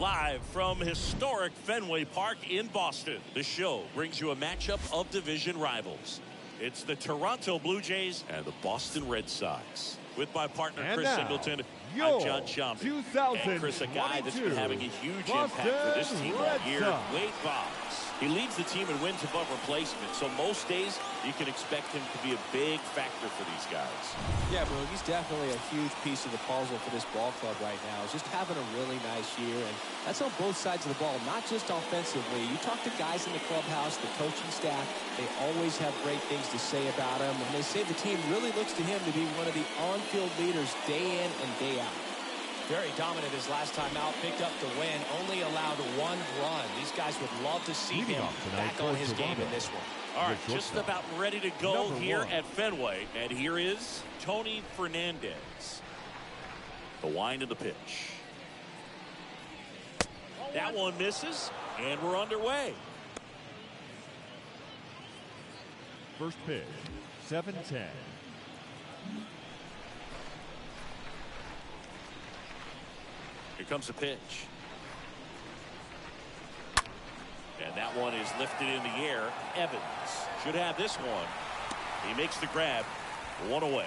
Live from historic Fenway Park in Boston, the show brings you a matchup of division rivals. It's the Toronto Blue Jays and the Boston Red Sox. With my partner, and Chris now, Singleton, I'm John Sciambi. And Chris, a guy that's been having a huge impact for this team all year, Wade Boggs. He leads the team in wins above replacement, so most days you can expect him to be a big factor for these guys. Yeah, bro, he's definitely a huge piece of the puzzle for this ball club right now. He's just having a really nice year, and that's on both sides of the ball, not just offensively. You talk to guys in the clubhouse, the coaching staff, they always have great things to say about him, and they say the team really looks to him to be one of the on-field leaders day in and day out. Very dominant his last time out, picked up the win, only allowed 1 run. These guys would love to see him back on his game in this one. All right, just about ready to go here at Fenway. And here is Tony Fernandez. The wind of the pitch. That one misses, and we're underway. First pitch, 7-10. Here comes the pitch. And that one is lifted in the air. Evans should have this one. He makes the grab. 1 away.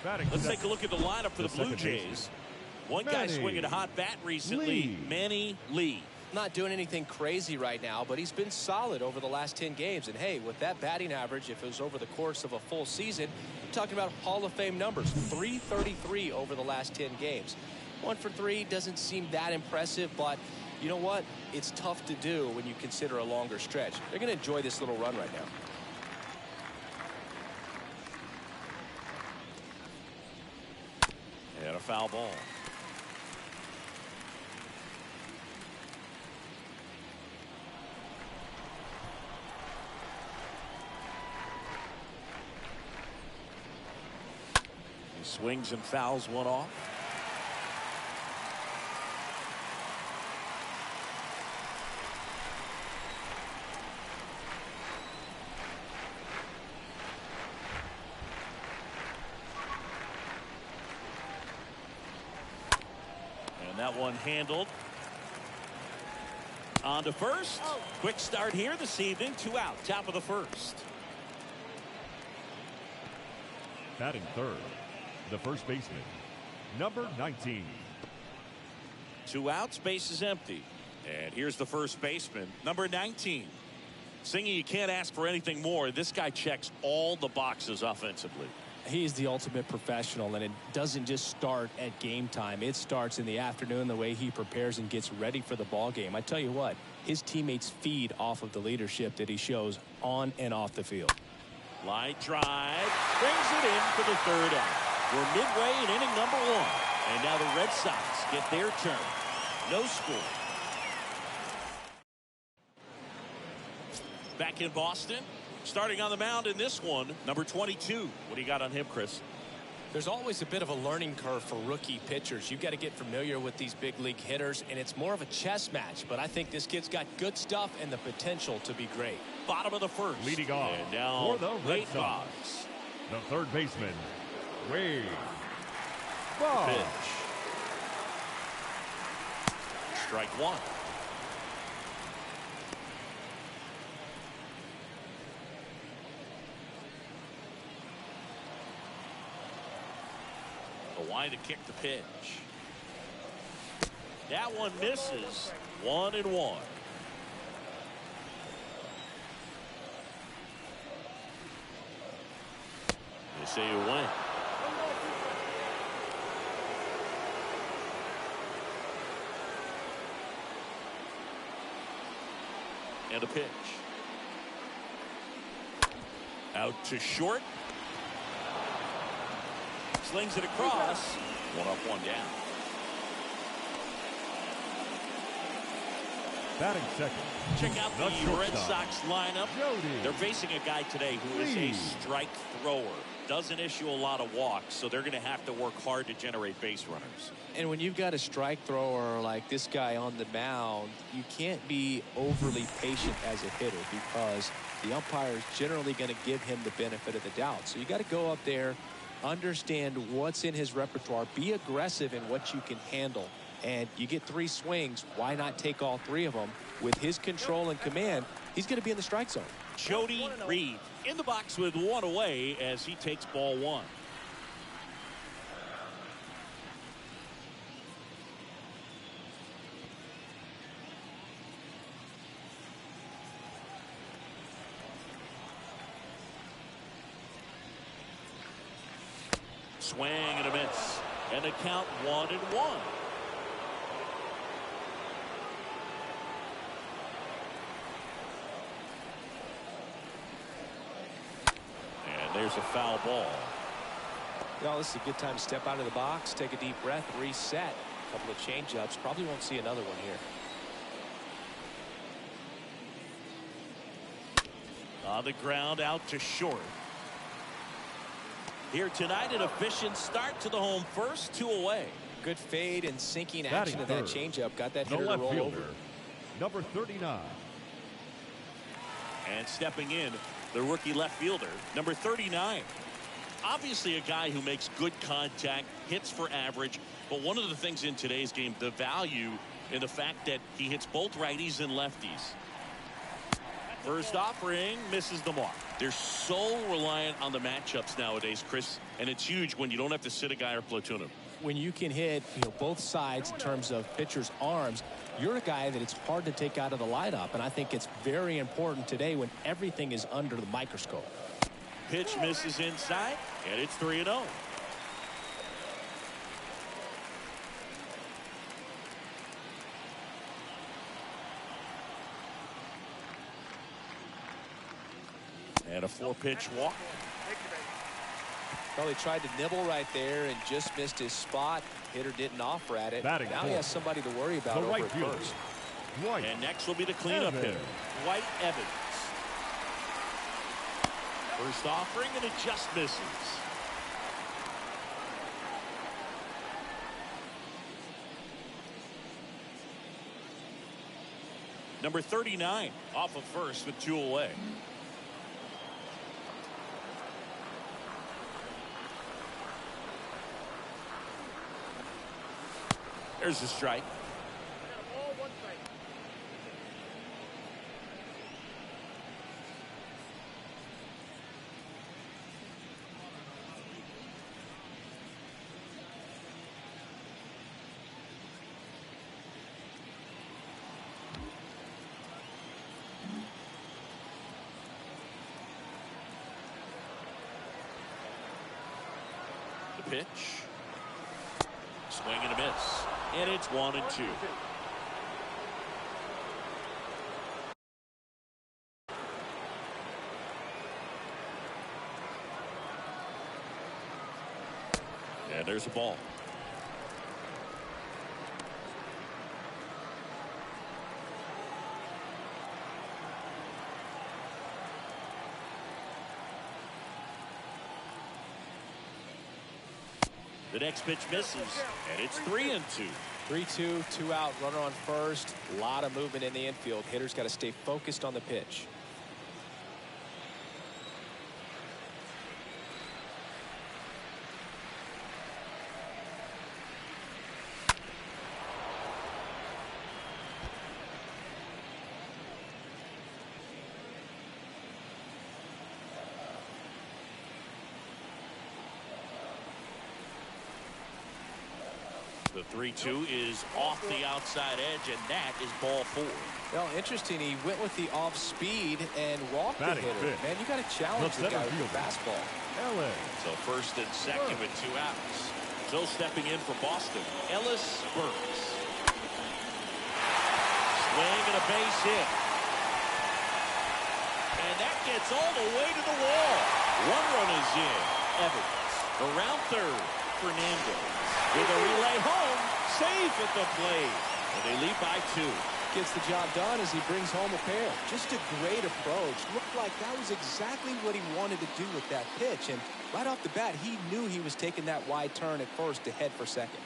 Let's take a look at the lineup for the Blue Jays. One guy swinging a hot bat recently, Manny Lee. Not doing anything crazy right now, but he's been solid over the last 10 games. And hey, with that batting average, if it was over the course of a full season, you're talking about Hall of Fame numbers. 333 over the last 10 games. 1 for 3 doesn't seem that impressive, but you know what? It's tough to do when you consider a longer stretch. They're going to enjoy this little run right now. And a foul ball. He swings and fouls one off. And that one handled. On to first. Quick start here this evening. 2 out. Top of the first. Batting third, the first baseman, number 19. 2 outs, base is empty. And here's the first baseman, number 19. Singy, you can't ask for anything more. This guy checks all the boxes offensively. He's the ultimate professional, and it doesn't just start at game time. It starts in the afternoon, the way he prepares and gets ready for the ball game. I tell you what, his teammates feed off of the leadership that he shows on and off the field. Light drive, brings it in for the 3rd out. We're midway in inning number 1. And now the Red Sox get their turn. No score. Back in Boston. Starting on the mound in this one, number 22. What do you got on him, Chris? There's always a bit of a learning curve for rookie pitchers. You've got to get familiar with these big league hitters, and it's more of a chess match. But I think this kid's got good stuff and the potential to be great. Bottom of the first. Leading off and now for the Red Sox, the third baseman, Wade Boggs. Pitch. Strike 1. A wind to kick the pitch. That one misses. 1-1. They say you win. And a pitch. Out to short. Slings it across. 1 up, 1 down. Batting second. Check out the Red Sox lineup. They're facing a guy today who is a strike thrower. Doesn't issue a lot of walks, so they're going to have to work hard to generate base runners. And when you've got a strike thrower like this guy on the mound, you can't be overly patient as a hitter because the umpire is generally going to give him the benefit of the doubt. So you got to go up there understand what's in his repertoire, be aggressive in what you can handle. And you get 3 swings, why not take all 3 of them? With his control and command, he's going to be in the strike zone. Jody Reed in the box with 1 away as he takes ball 1. Swing and a miss, and the count 1-1. And there's a foul ball. Well, this is a good time to step out of the box, take a deep breath, reset. A couple of change-ups. Probably won't see another one here. On the ground, out to short. Here tonight, an efficient start to the home first, 2 away. Good fade and sinking action of that changeup. Got that hitter to roll over. Number 39. And stepping in, the rookie left fielder, number 39. Obviously a guy who makes good contact, hits for average. But one of the things in today's game, the value in the fact that he hits both righties and lefties. First offering misses the mark. They're so reliant on the matchups nowadays, Chris, and it's huge when you don't have to sit a guy or platoon him. When you can hit both sides in terms of pitchers' arms, you're a guy that it's hard to take out of the lineup, and I think it's very important today when everything is under the microscope. Pitch misses inside, and it's 3-0. And a 4-pitch walk. Well, he tried to nibble right there and just missed his spot. Hitter didn't offer at it. Now he has somebody to worry about over at first. And next will be the cleanup hitter, Dwight Evans. First offering, and it just misses. Number 39 off of first with 2 away. There's a strike. The pitch. Swing and a miss. And it's 1-2. And there's a ball. The next pitch misses, and it's 3-2. 3-2, 2 out, runner on first. A lot of movement in the infield. Hitter's got to stay focused on the pitch. The 3-2 is off the outside edge, and that is ball 4. Well, interesting. He went with the off speed and walked the hitter. Man, you got to challenge the guy with the fastball. So first and second with 2 outs. So stepping in for Boston, Ellis Burks. Swing and a base hit. And that gets all the way to the wall. 1 run is in. Evans. Around third, Fernandez. With a relay home, safe at the plate. And they lead by 2. Gets the job done as he brings home a pair. Just a great approach. Looked like that was exactly what he wanted to do with that pitch. And right off the bat, he knew he was taking that wide turn at first to head for second.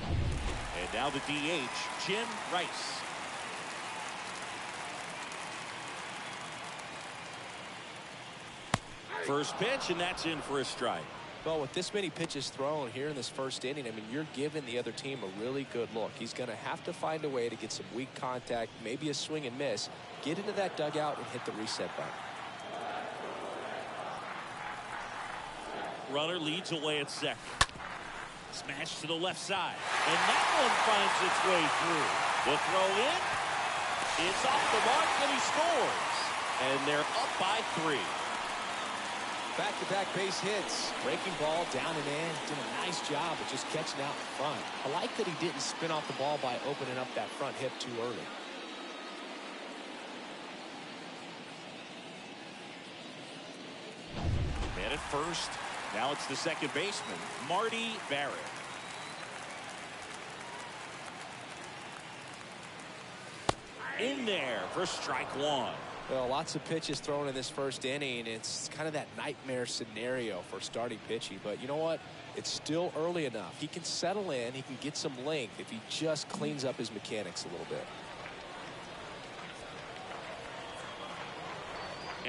And now the DH, Jim Rice. First pitch, and that's in for a strike. Well, with this many pitches thrown here in this first inning, I mean, you're giving the other team a really good look. He's going to have to find a way to get some weak contact, maybe a swing and miss, get into that dugout and hit the reset button. Runner leads away at second. Smash to the left side. And that one finds its way through. The throw in. It's off the mark, and he scores. And they're up by 3. Back-to-back base hits. Breaking ball down and in. Did a nice job of just catching out in front. I like that he didn't spin off the ball by opening up that front hip too early. And at first, now it's the second baseman, Marty Barrett. In there for strike 1. Well, lots of pitches thrown in this first inning. It's kind of that nightmare scenario for starting pitching. But you know what? It's still early enough. He can settle in. He can get some length if he just cleans up his mechanics a little bit.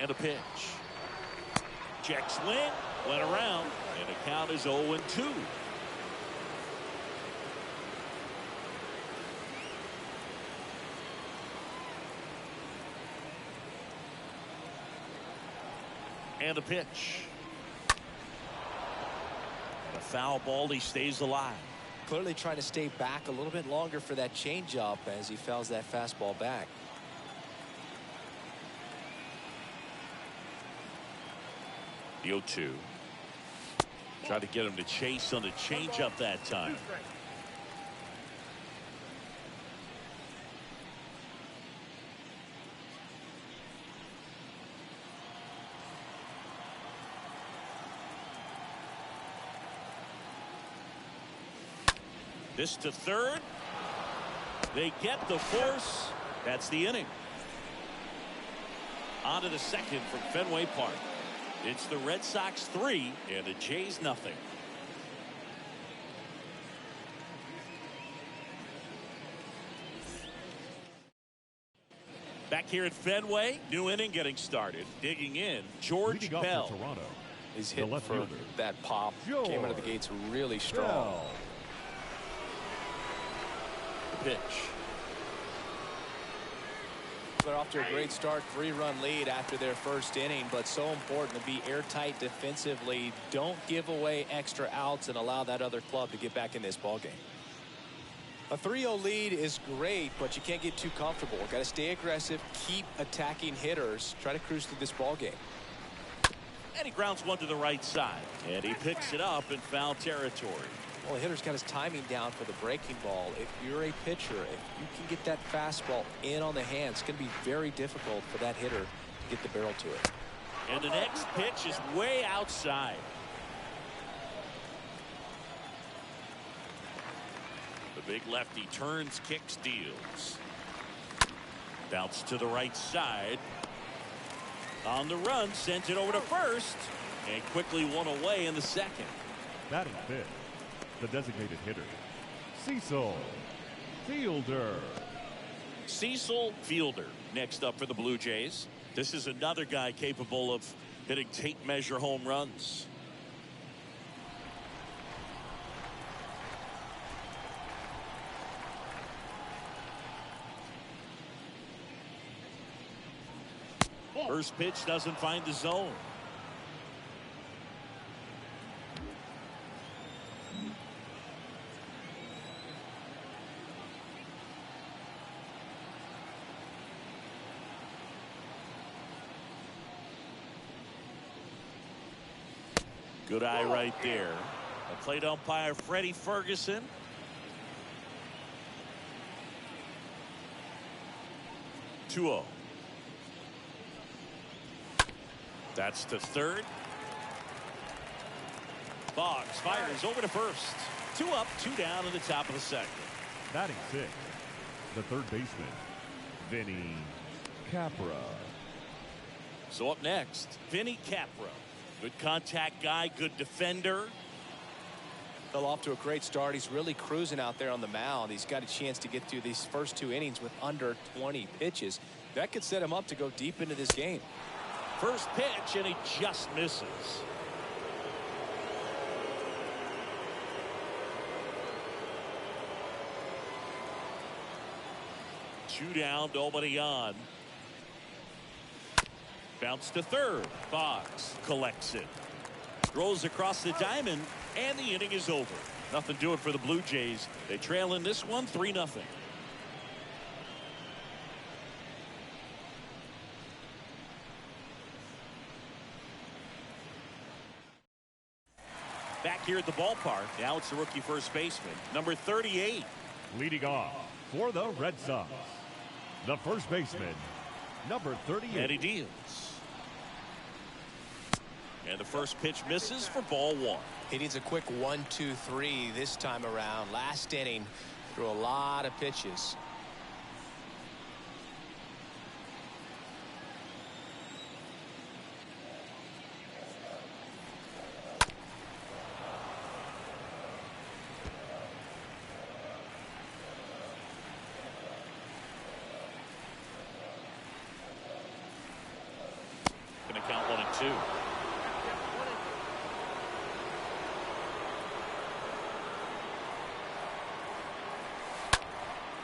And a pitch. Check swing. Went around. And the count is 0-2. And a pitch. And a foul ball. He stays alive. Clearly trying to stay back a little bit longer for that changeup as he fouls that fastball back. The 0-2. Tried to get him to chase on the changeup that time. This to third. They get the force. That's the inning. On to the second from Fenway Park. It's the Red Sox 3 and the Jays nothing. Back here at Fenway, new inning getting started. Digging in, George Bell. Toronto. He's hitting for fielder. that pop. Came out of the gates really strong. Pitch. They're off to a great start, 3-run lead after their first inning, but so important to be airtight defensively. Don't give away extra outs and allow that other club to get back in this ball game. A 3-0 lead is great, but you can't get too comfortable. Got to stay aggressive, keep attacking hitters, try to cruise through this ball game. And he grounds one to the right side, and he picks it up in foul territory. Well, the hitter's got his timing down for the breaking ball. If you're a pitcher, if you can get that fastball in on the hand, it's going to be very difficult for that hitter to get the barrel to it. And the next pitch is way outside. The big lefty turns, kicks, deals. Bounce to the right side. On the run, sent it over to first, and quickly one away in the second. Batting fifth, the designated hitter, Cecil Fielder. Cecil Fielder next up for the Blue Jays. This is another guy capable of hitting tape measure home runs. First pitch doesn't find the zone. Good eye right there. A plate umpire, Freddie Ferguson. (2-0). That's to third. Boggs fires over to first. 2 up, 2 down in the top of the second. Batting sixth, the third baseman, Vinny Capra. So up next, Vinny Capra. Good contact guy, good defender. Fell off to a great start. He's really cruising out there on the mound. He's got a chance to get through these first 2 innings with under 20 pitches. That could set him up to go deep into this game. First pitch, and he just misses. Two down, nobody on. Bounce to third. Boggs collects it. Throws across the diamond, and the inning is over. Nothing doing for the Blue Jays. They trail in this one 3-0. Back here at the ballpark. Now it's the rookie first baseman, number 38. Leading off for the Red Sox, the first baseman, number 38. And he deals. And the first pitch misses for ball one. He needs a quick 1-2-3 this time around. Last inning, threw a lot of pitches. Going to count 1-2.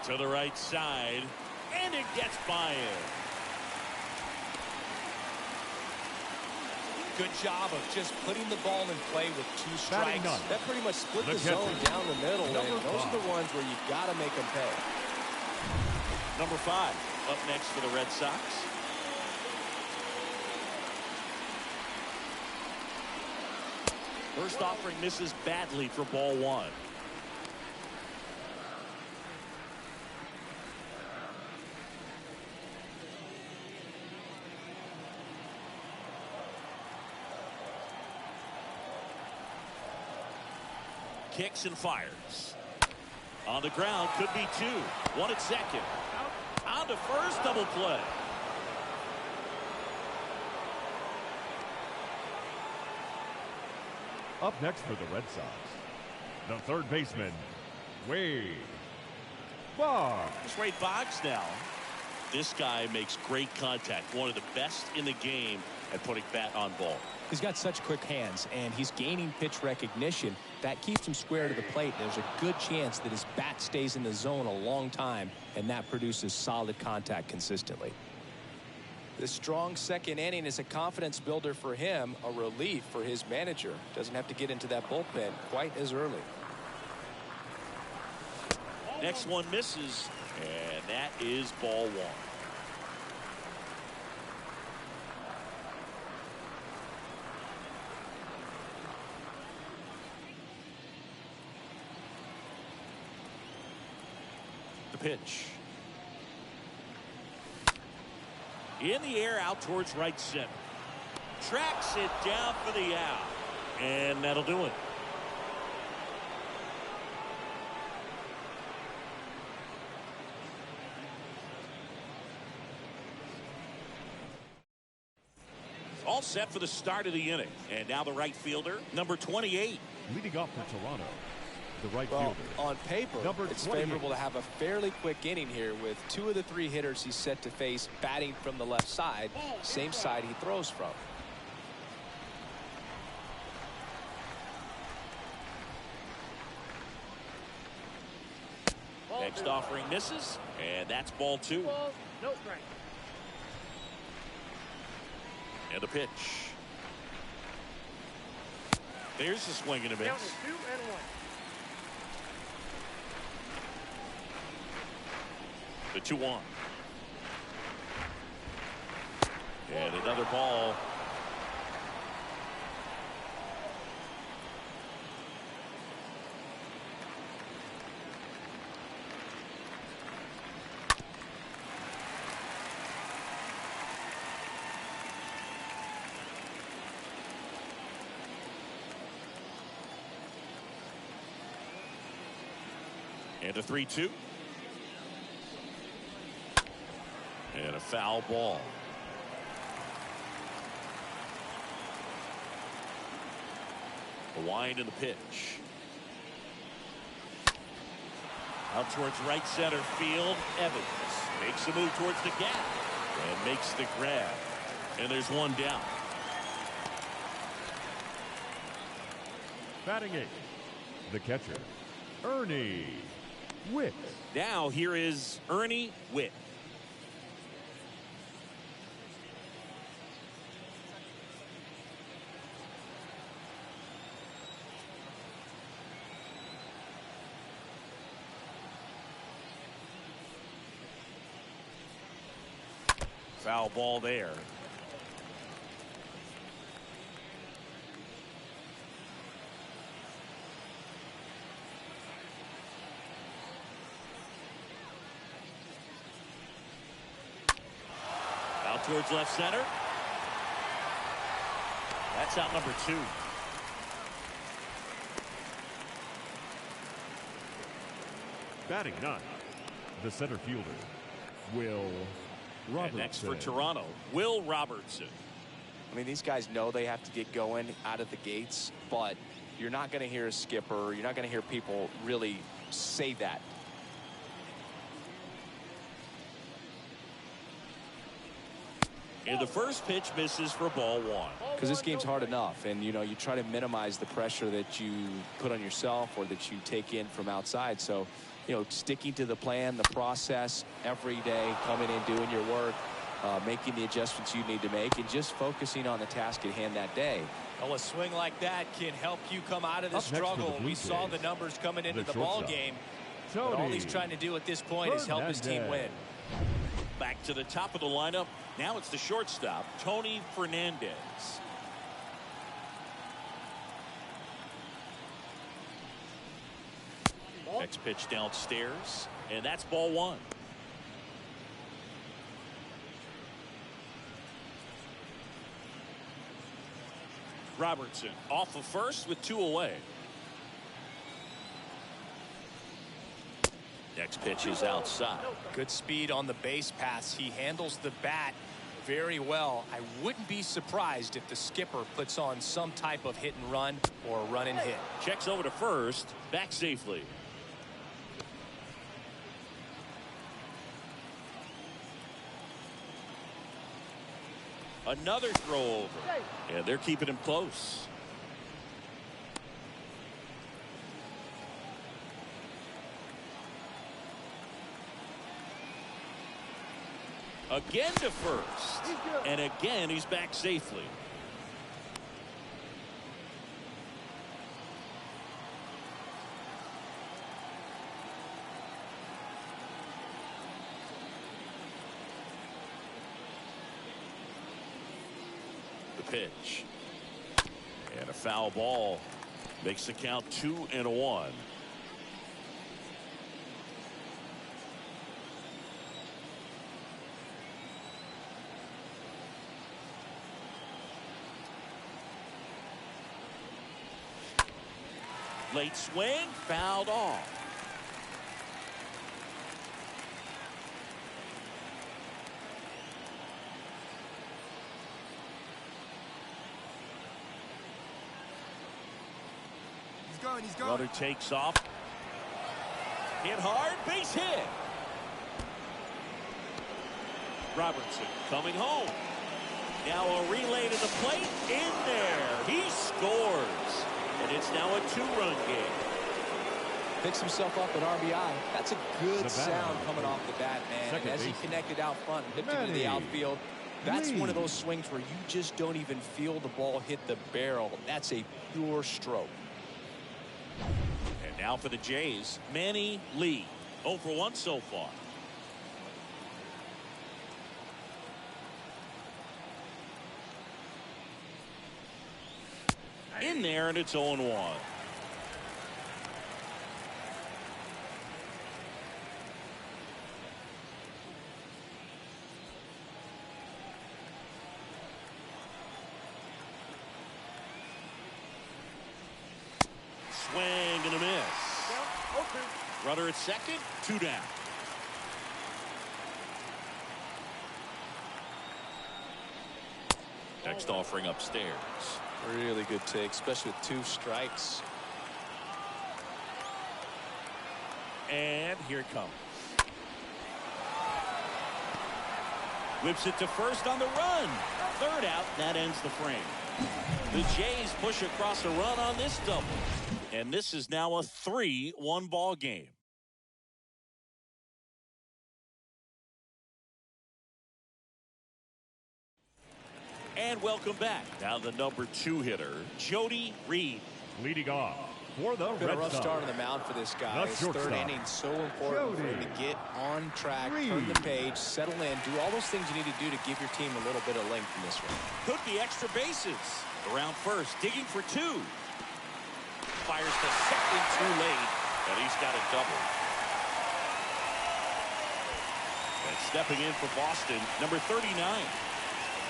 To the right side, and it gets by him. Good job of just putting the ball in play with 2 strikes. That pretty much split the zone down the middle, and those are the ones where you've got to make them pay. Number 5 up next for the Red Sox. First offering misses badly for ball one. Kicks and fires. On the ground, could be 2. 1 at second. On to first, double play. Up next for the Red Sox, the third baseman, Wade Boggs. It's Wade Boggs now. This guy makes great contact. One of the best in the game at putting bat on ball. He's got such quick hands, and he's gaining pitch recognition. That keeps him square to the plate. There's a good chance that his bat stays in the zone a long time, and that produces solid contact consistently. This strong second inning is a confidence builder for him, a relief for his manager. Doesn't have to get into that bullpen quite as early. Next one misses, and that is ball one. The pitch. In the air, out towards right center. Tracks it down for the out. And that'll do it. All set for the start of the inning. And now the right fielder, number 28. Leading off for Toronto, the right fielder. On paper, it's favorable to have a fairly quick inning here with 2 of the 3 hitters he's set to face batting from the left side, same side he throws from. Next offering misses, and that's ball 2. And the pitch. There's the swing and a miss. The 2-1. And another ball. And a 3-2. And a foul ball. The wind and the pitch. Out towards right center field. Evans makes a move towards the gap and makes the grab. And there's one down. Batting eighth, the catcher, Ernie Witt. Now here is Ernie Witt. Foul ball there. Out towards left center. That's out number 2. Batting ninth, the center fielder, Will Robertson. And next for Toronto, Will Robertson. I mean, these guys know they have to get going out of the gates, but you're not going to hear a skipper. You're not going to hear people really say that. And the first pitch misses for ball 1. Because this game's hard enough, and you try to minimize the pressure that you put on yourself or that you take in from outside. So sticking to the plan, the process every day, coming in, doing your work, making the adjustments you need to make, and just focusing on the task at hand that day. Well, a swing like that can help you come out of the struggle. We saw the numbers coming into the ball game. But all he's trying to do at this point is help his team win. Back to the top of the lineup. Now it's the shortstop, Tony Fernandez. Next pitch downstairs, and that's ball 1. Robertson off of first with 2 away. Next pitch is outside. Good speed on the base paths. He handles the bat very well. I wouldn't be surprised if the skipper puts on some type of hit and run or run and hit. Checks over to first, back safely. Another throw over, and they're keeping him close. Again to first, and again he's back safely. The pitch, and a foul ball makes the count 2-1. Late swing, fouled off. He's going. Runner takes off. Hit hard, base hit. Robertson coming home. Now a relay to the plate, in there. He scores. And it's now a 2-run game. Picks himself up at RBI. That's a good sound coming off the bat, man. And as he connected out front and hipped into the outfield, that's one of those swings where you just don't even feel the ball hit the barrel. That's a pure stroke. And now for the Jays, Manny Lee. 0 for 1 so far. In there, and it's 0-1. Swing and a miss. Runner at second, 2 down. Next offering upstairs. Really good take, especially with 2 strikes. And here it comes. Whips it to first on the run. Third out. That ends the frame. The Jays push across a run on this double. And this is now a 3-1 ball game. And welcome back. Now the number 2 hitter, Jody Reed. Leading off for the Been a Red rough Sox. start on the mound for this guy. His third inning so important for him to get on track, turn the page, settle in, do all those things you need to do to give your team a little bit of length in this one. Could be extra bases. Around first, digging for 2. Fires to second too late, and he's got a double. And stepping in for Boston, number 39.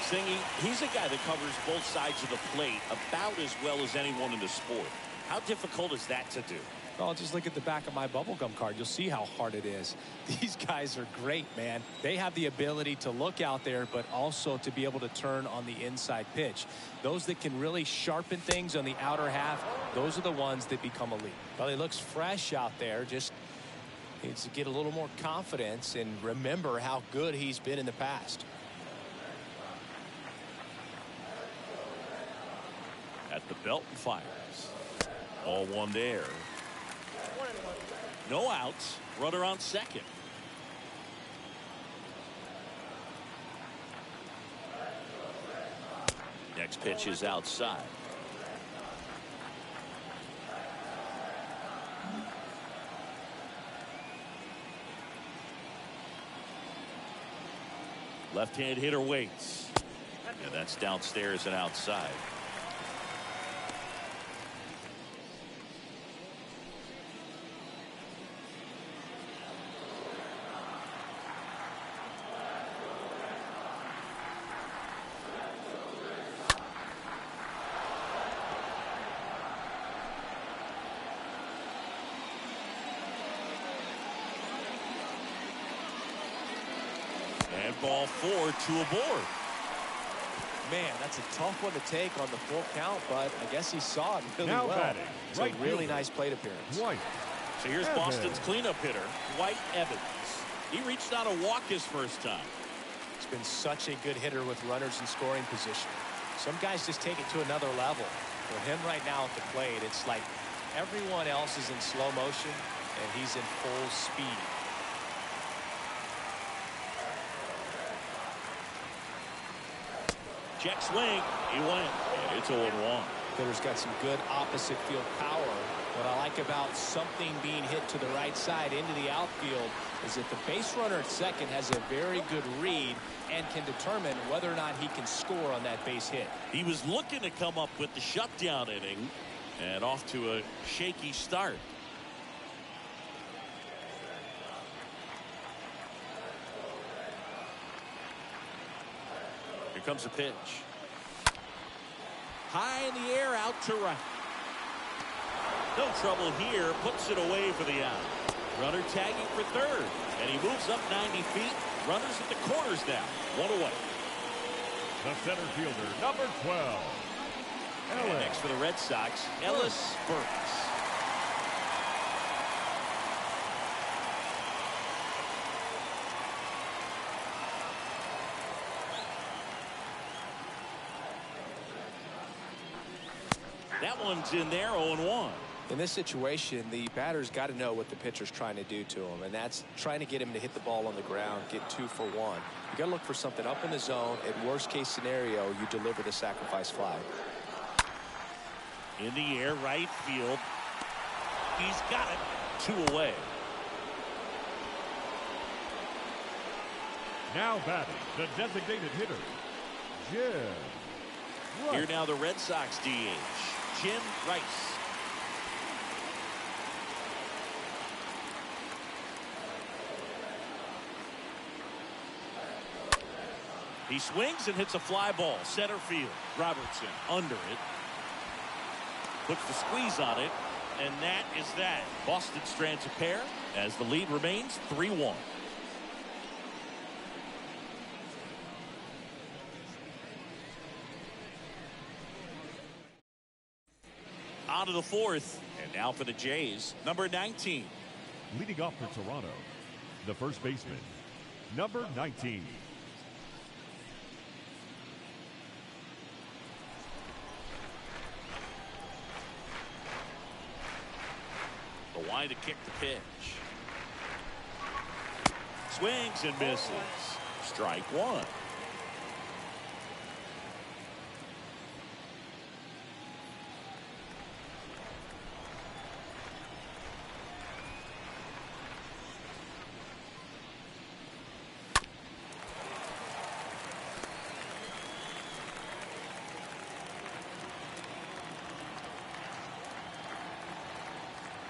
Singy, he's a guy that covers both sides of the plate about as well as anyone in the sport. How difficult is that to do? Well, just look at the back of my bubblegum card. You'll see how hard it is. These guys are great, man. They have the ability to look out there, but also to be able to turn on the inside pitch. Those that can really sharpen things on the outer half, those are the ones that become elite. Well, he looks fresh out there. Just needs to get a little more confidence and remember how good he's been in the past. At the belt and fires. Ball 1 there. No outs. Runner on second. Next pitch is outside. Left-hand hitter waits. And that's downstairs and outside. And ball 4, 2 aboard. Man, that's a tough one to take on the full count, but I guess he saw it really Now well. batting, It's right a really fielder, nice plate appearance. White. So here's Evans. Boston's cleanup hitter, Dwight Evans. He reached out a walk his first time. He's been such a good hitter with runners in scoring position. Some guys just take it to another level. For him right now at the plate, it's like everyone else is in slow motion, and he's in full speed. Check swing. He went. And it's 0-1. Hitter's got some good opposite field power. What I like about something being hit to the right side into the outfield is that the base runner at second has a very good read and can determine whether or not he can score on that base hit. He was looking to come up with the shutdown inning and off to a shaky start. Here comes a pitch. High in the air, out to right. No trouble here. Puts it away for the out. Runner tagging for third. And he moves up 90 feet. Runners at the corners now. 1 away. The center fielder, number 12. And next for the Red Sox, Ellis Burks. That one's in there, 0-1. In this situation, the batter's got to know what the pitcher's trying to do to him, and that's trying to get him to hit the ball on the ground, get 2 for 1. You got to look for something up in the zone. At worst case scenario, you deliver the sacrifice fly. In the air, right field. He's got it. 2 away. Now batting, the designated hitter, Jim Rice. Here now the Red Sox DH, Jim Rice. He swings and hits a fly ball. Center field. Robertson under it. Puts the squeeze on it. And that is that. Boston strands a pair as the lead remains 3-1. On to the 4th. And now for the Jays, number 19. Leading off for Toronto, the first baseman, number 19. trying to kick the pitch. Swings and misses. Strike one.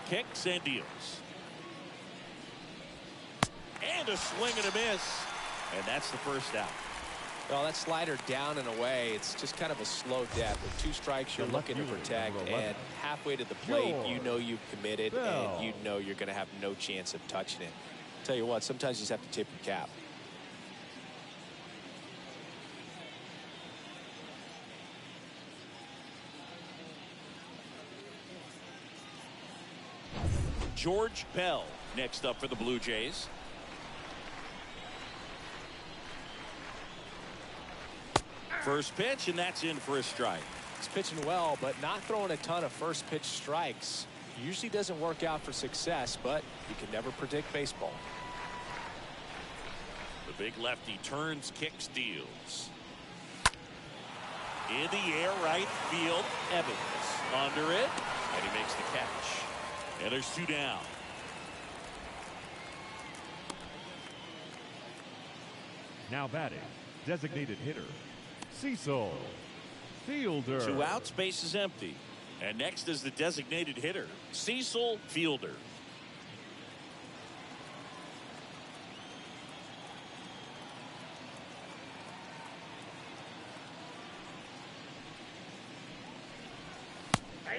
Kicks and deals. And a swing and a miss. And that's the first out. Well, that slider down and away, it's just kind of a slow death. With 2 strikes, you're looking to protect, and halfway to the plate, you know you've committed, and you know you're going to have no chance of touching it. Tell you what, sometimes you just have to tip your cap. George Bell next up for the Blue Jays. First pitch, and that's in for a strike. He's pitching well, but not throwing a ton of first pitch strikes. Usually doesn't work out for success, but you can never predict baseball. The big lefty turns, kicks, deals. In the air, right field. Evans under it, and he makes the catch. And there's 2 down. Now batting, designated hitter, Cecil Fielder. 2 outs, base is empty. And next is the designated hitter, Cecil Fielder.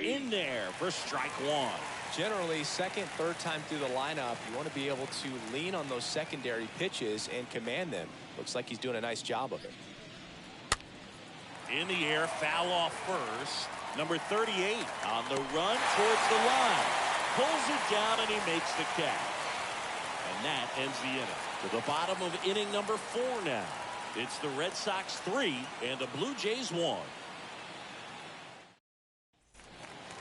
In there for strike one. Generally, second, third time through the lineup, you want to be able to lean on those secondary pitches and command them. Looks like he's doing a nice job of it. In the air, foul off first. Number 38 on the run towards the line. Pulls it down, and he makes the catch. And that ends the inning. To the bottom of inning number 4 now. It's the Red Sox 3 and the Blue Jays 1.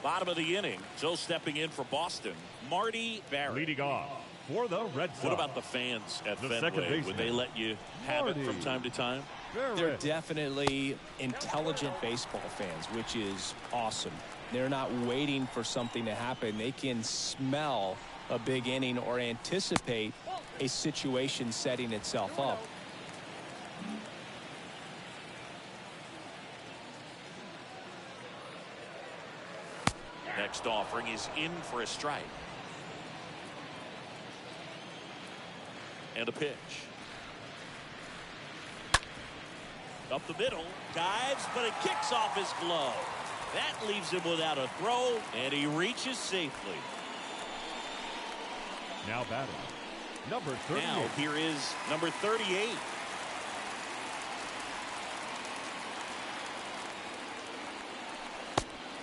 Bottom of the inning, so stepping in for Boston, Marty Barrett. Leading off for the Red Sox. What about the fans at Fenway? Would they let you have it from time to time? They're definitely intelligent baseball fans, which is awesome. They're not waiting for something to happen. They can smell a big inning or anticipate a situation setting itself up. Next offering is in for a strike. And a pitch. Up the middle, dives, but it kicks off his glove. That leaves him without a throw, and he reaches safely. Now batting, number 38. Now here is number 38.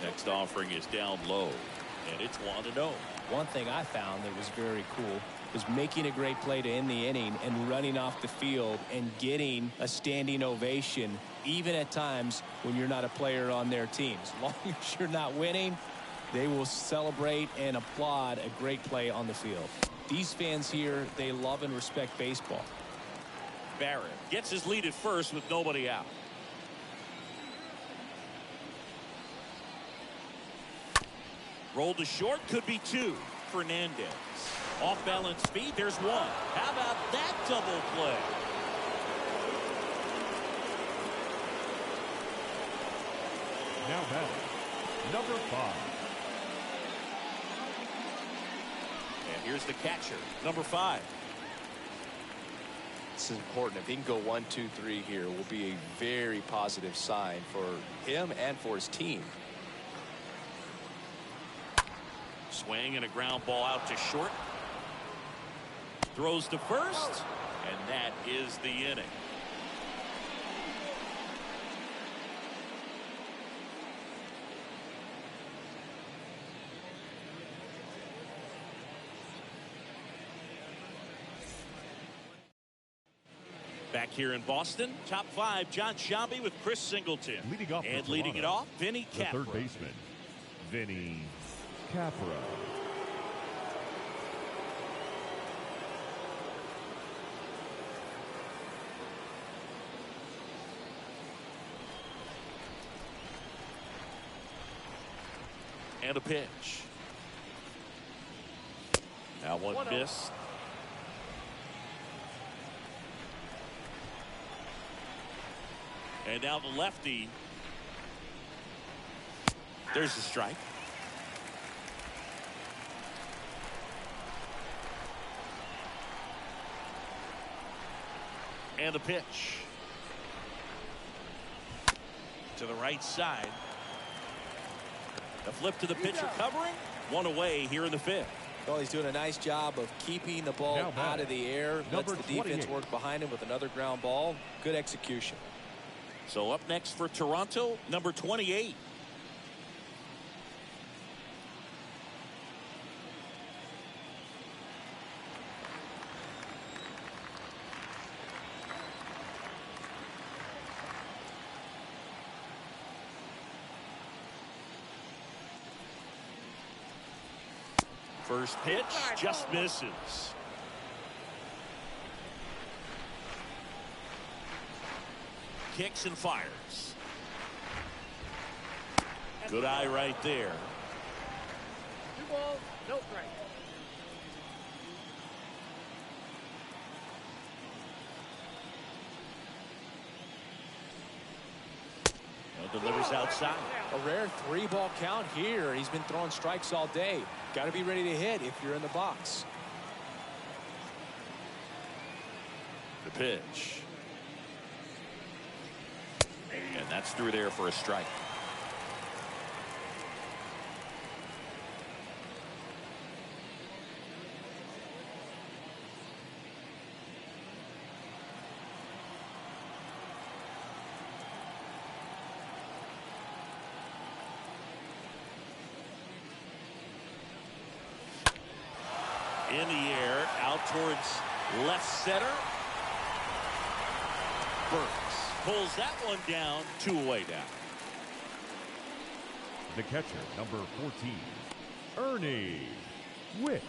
Next offering is down low, and it's 1-0. One thing I found that was very cool was making a great play to end the inning and running off the field and getting a standing ovation, even at times when you're not a player on their team. As long as you're not winning, they will celebrate and applaud a great play on the field. These fans here, they love and respect baseball. Barrett gets his lead at first with nobody out. Rolled to short, could be 2. Fernandez. Off balance speed, there's 1. How about that double play? Now batting, number 5. And here's the catcher, number 5. This is important. If he can go 1, 2, 3 here, will be a very positive sign for him and for his team. Swing and a ground ball out to short. Throws to first, and that is the inning. Back here in Boston, top 5, John Sciambi with Chris Singleton. Leading off and leading it off, Vinny the Capra. third baseman, Vinny Capra. And a pitch. Now one missed. And now the lefty. There's the strike. And a pitch. To the right side. A flip to the pitcher covering. One away here in the fifth. Well, he's doing a nice job of keeping the ball out of the air. Lets the defense work behind him with another ground ball. Good execution. So up next for Toronto, number 28. First pitch just misses. Kicks and fires. Good eye right there. 2 balls, no strike. And delivers outside. A rare 3-ball count here. He's been throwing strikes all day. Got to be ready to hit if you're in the box. The pitch. And that's through there for a strike. In the air, out towards left center. Burks pulls that one down, 2 away now. The catcher, number 14, Ernie Whitt.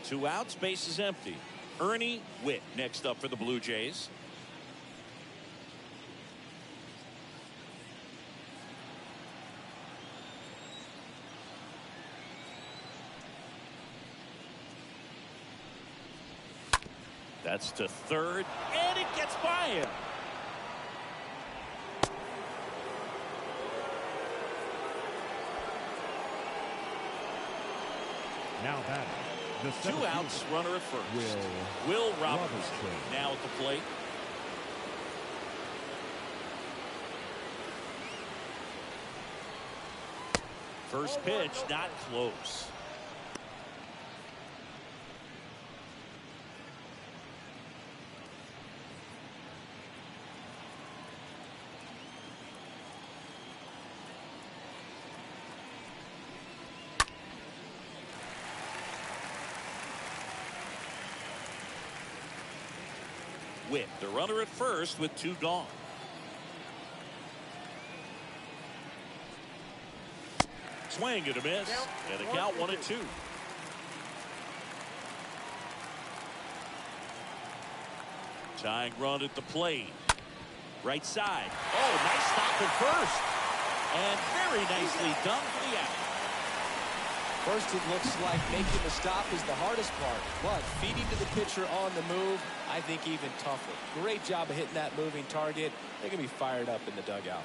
2 outs, base is empty. Ernie Whitt next up for the Blue Jays. That's to third, and it gets by him. Now batting, the 2 outs, runner at first. Will Robinson now at the plate. First pitch, not close. Whitt, the runner at first with 2 gone. Swing and a miss, and a count 1-2. Tying run at the plate. Right side. Oh, nice stop at first. And very nicely done for the out. First, it looks like making the stop is the hardest part, but feeding to the pitcher on the move, I think even tougher. Great job of hitting that moving target. They're going to be fired up in the dugout.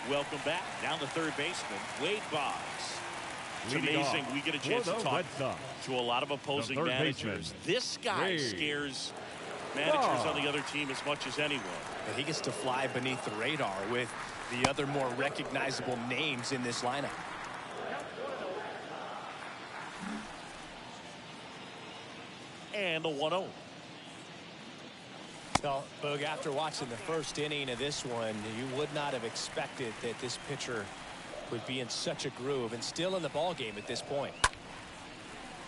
Welcome back. Down the third baseman, Wade Boggs. It's amazing we get a chance to talk to a lot of opposing managers. This guy scares managers on the other team as much as anyone. But he gets to fly beneath the radar with the other more recognizable names in this lineup. And a 1-0. Well, Boog, after watching the first inning of this one, you would not have expected that this pitcher would be in such a groove and still in the ball game at this point.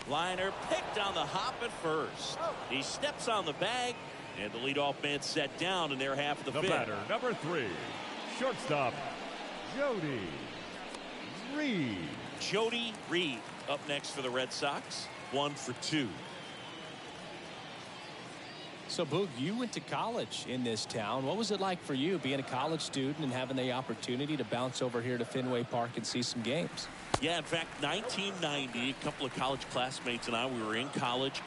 Liner picked on the hop at first. He steps on the bag, and the leadoff man set down in their half of the fifth. The batter, number 3, shortstop, Jody Reed. Jody Reed up next for the Red Sox. 1 for 2. So, Boog, you went to college in this town. What was it like for you being a college student and having the opportunity to bounce over here to Fenway Park and see some games? Yeah, in fact, 1990, a couple of college classmates and we were in college.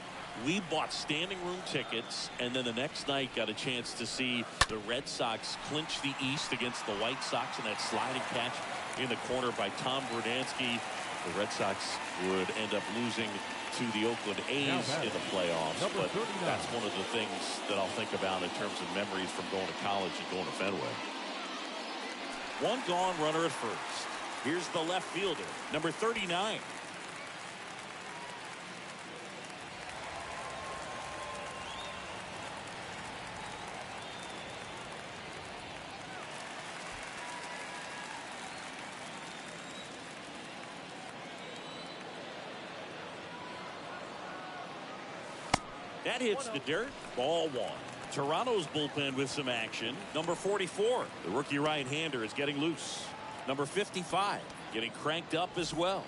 We bought standing room tickets, and then the next night got a chance to see the Red Sox clinch the East against the White Sox in that sliding catch in the corner by Tom Verdansky. The Red Sox would end up losing to the Oakland A's in the playoffs, but that's one of the things that I'll think about in terms of memories from going to college and going to Fenway. One gone, runner at first. Here's the left fielder, number 39. That hits the dirt. Ball one. Toronto's bullpen with some action. Number 44, the rookie right-hander, is getting loose. Number 55 getting cranked up as well.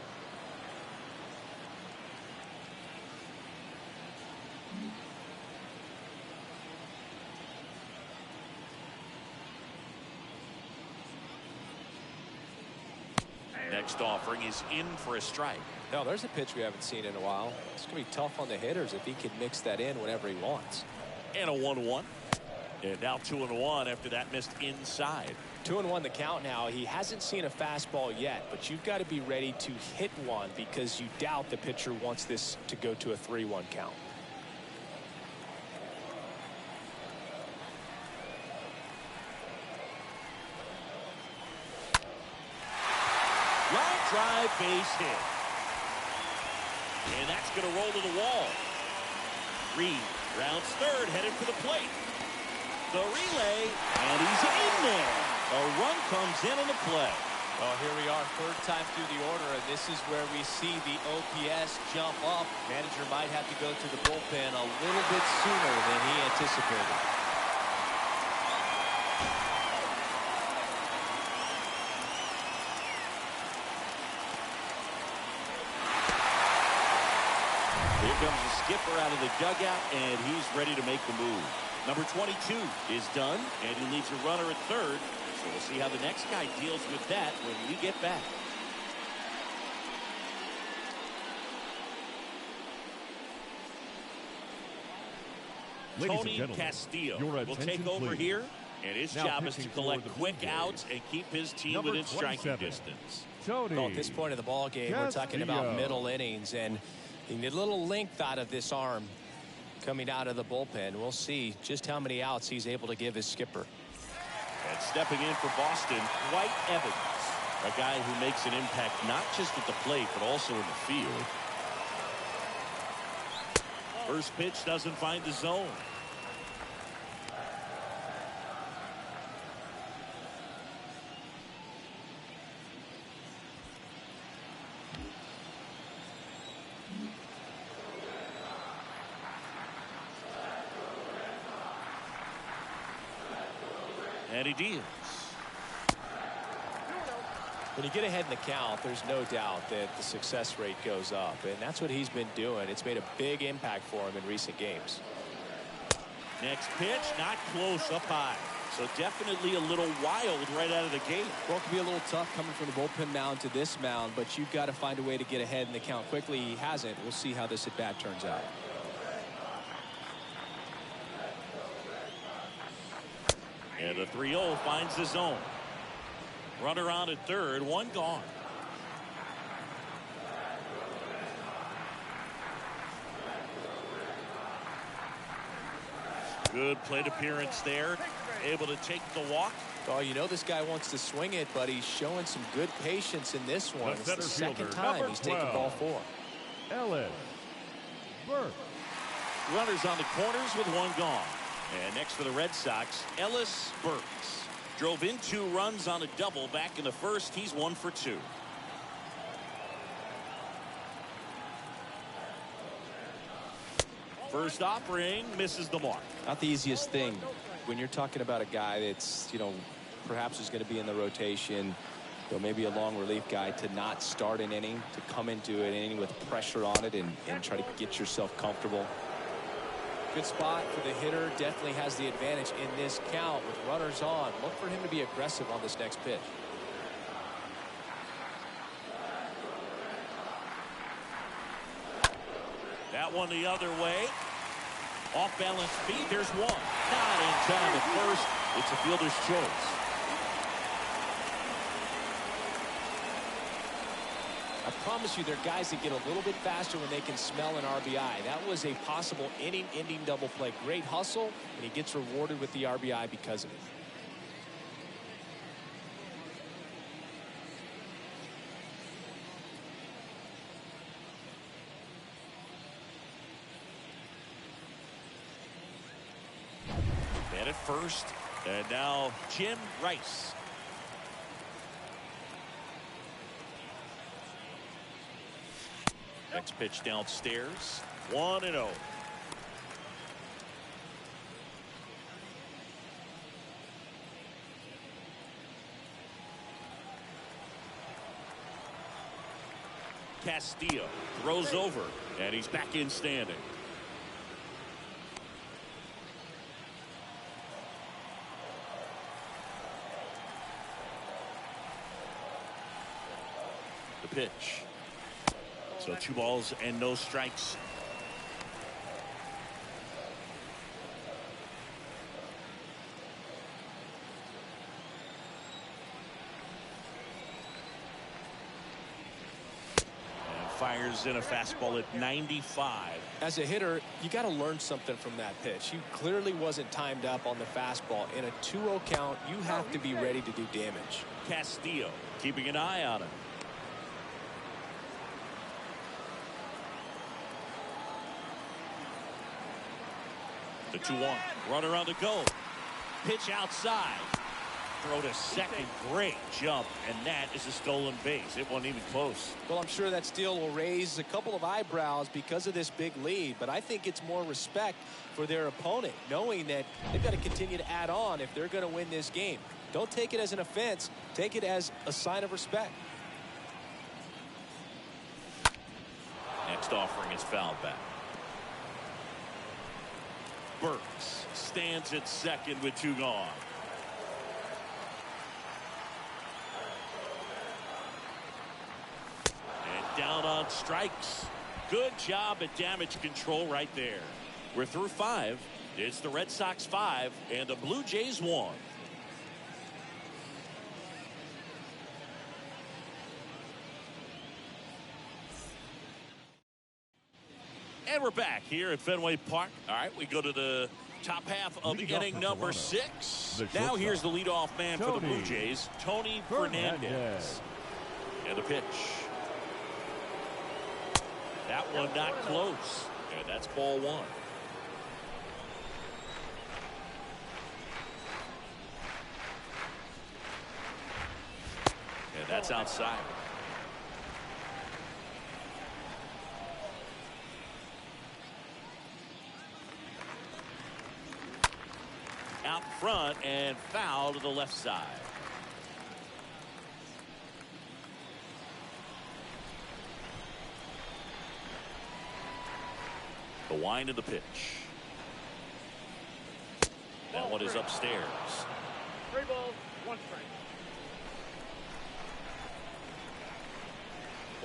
Next offering is in for a strike. No, there's a pitch we haven't seen in a while. It's going to be tough on the hitters if he can mix that in whenever he wants. And a 1-1. And now 2-1 after that missed inside. 2-1 the count now. He hasn't seen a fastball yet, but you've got to be ready to hit one because you doubt the pitcher wants this to go to a 3-1 count. Line drive, base hit. And that's going to roll to the wall. Reed rounds third, headed for the plate. The relay, and he's in there. A run comes in on the play. Well, here we are, third time through the order, and this is where we see the OPS jump up. Manager might have to go to the bullpen a little bit sooner than he anticipated. Here comes the skipper out of the dugout, and he's ready to make the move. Number 22 is done, and he leaves a runner at third. So we'll see how the next guy deals with that when we get back. Tony Castillo will take over here, and his job is to collect quick outs and keep his team within striking distance. Well, at this point of the ball game, we're talking about middle innings, and you need a little length out of this arm coming out of the bullpen. We'll see just how many outs he's able to give his skipper. And stepping in for Boston, White Evans, a guy who makes an impact not just at the plate but also in the field. First pitch doesn't find the zone. And he deals. When you get ahead in the count, there's no doubt that the success rate goes up, and that's what he's been doing. It's made a big impact for him in recent games. Next pitch, not close, up high. So definitely a little wild right out of the gate. Well, it can be a little tough coming from the bullpen mound to this mound, but you've got to find a way to get ahead in the count quickly. He hasn't. We'll see how this at-bat turns out. And the 3-0 finds the zone. Runner on at third, one gone. Good plate appearance there. Able to take the walk. Oh, you know this guy wants to swing it, but he's showing some good patience in this one. It's the second time he's taken ball 4. Ellis Burke. Runners on the corners with one gone. And next for the Red Sox, Ellis Burks. Drove in 2 runs on a double back in the first. He's 1 for 2. First offering misses the mark. Not the easiest thing when you're talking about a guy that's, perhaps is going to be in the rotation, maybe a long relief guy, to not start an inning, to come into an inning with pressure on it and try to get yourself comfortable. Good spot for the hitter. Definitely has the advantage in this count with runners on. Look for him to be aggressive on this next pitch. That one the other way. Off balance feet. There's one. Not in time at first. It's a fielder's choice. I promise you, there are guys that get a little bit faster when they can smell an RBI. That was a possible inning-ending double play. Great hustle, and he gets rewarded with the RBI because of it. And at first, and now Jim Rice. Next pitch downstairs. 1-0. Castillo throws over, and he's back in standing. The pitch. So 2 balls and no strikes. And fires in a fastball at 95. As a hitter, you got to learn something from that pitch. He clearly wasn't timed up on the fastball. In a 2-0 count, you have to be ready to do damage. Castillo keeping an eye on him. The 2-1. Runner on the go. Pitch outside. Throw to second. Great jump. And that is a stolen base. It wasn't even close. Well, I'm sure that steal will raise a couple of eyebrows because of this big lead. But I think it's more respect for their opponent, knowing that they've got to continue to add on if they're going to win this game. Don't take it as an offense. Take it as a sign of respect. Next offering is fouled back. Burks stands at second with 2 gone. And down on strikes. Good job at damage control right there. We're through 5. It's the Red Sox 5 and the Blue Jays 1. And we're back here at Fenway Park. All right, we go to the top half of inning number 6. Now here's the leadoff man for the Blue Jays, Tony Fernandez. And the pitch. That one not close. And that's ball 1. And that's outside. Out front and foul to the left side. The wind of the pitch. That one is upstairs. 3 balls, 1 strike.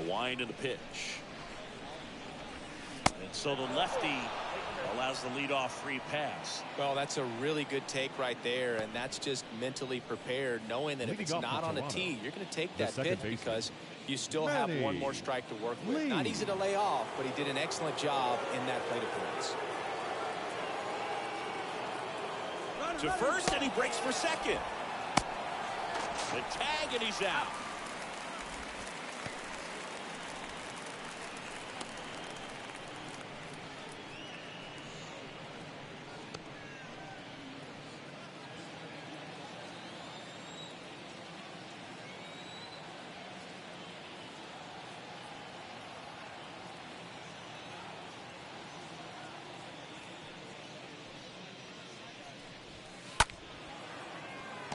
The wind of the pitch. And so the lefty allows the leadoff free pass. Well, that's a really good take right there, and that's just mentally prepared, knowing that if it's not on a tee, you're going to take that pitch because you still have 1 more strike to work with. Not easy to lay off, but he did an excellent job in that plate appearance. To first, and he breaks for second. The tag, and he's out.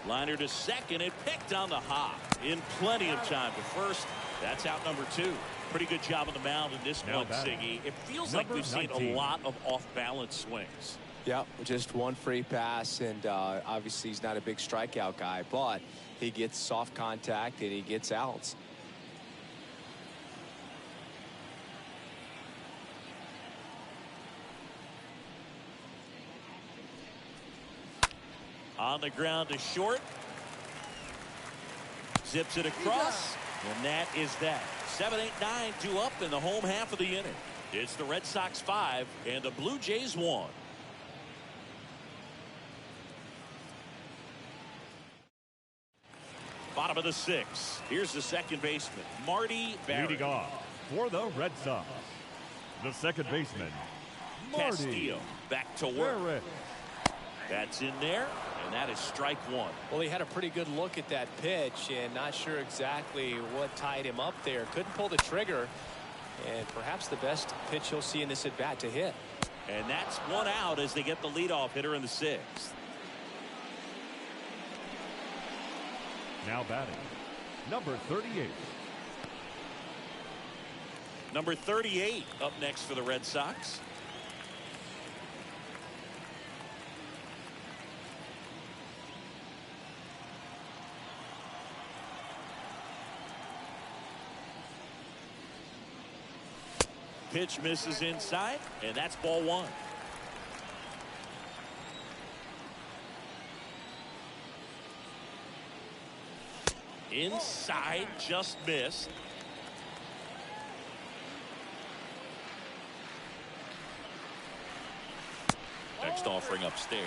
Liner to second, and picked on the hop in plenty of time to first. That's out number 2. Pretty good job on the mound in this Now one, batting. Siggy. It feels like we've seen a lot of off-balance swings. Yeah, just one free pass, and obviously he's not a big strikeout guy, but he gets soft contact and he gets outs. On the ground to short. Zips it across. And that is that. 7, 8, 9, 2 up in the home half of the inning. It's the Red Sox 5 and the Blue Jays 1. Bottom of the 6th. Here's the second baseman, Marty Barrett. Leading off for the Red Sox, the second baseman, Marty Castillo back to work. Barrett. That's in there, and that is strike 1. Well, he had a pretty good look at that pitch and not sure exactly what tied him up there. Couldn't pull the trigger, and perhaps the best pitch you'll see in this at bat to hit. And that's one out as they get the leadoff hitter in the 6th. Now batting, number 38. Number 38 up next for the Red Sox. Pitch misses inside, and that's ball 1. Inside, just missed. Next offering upstairs.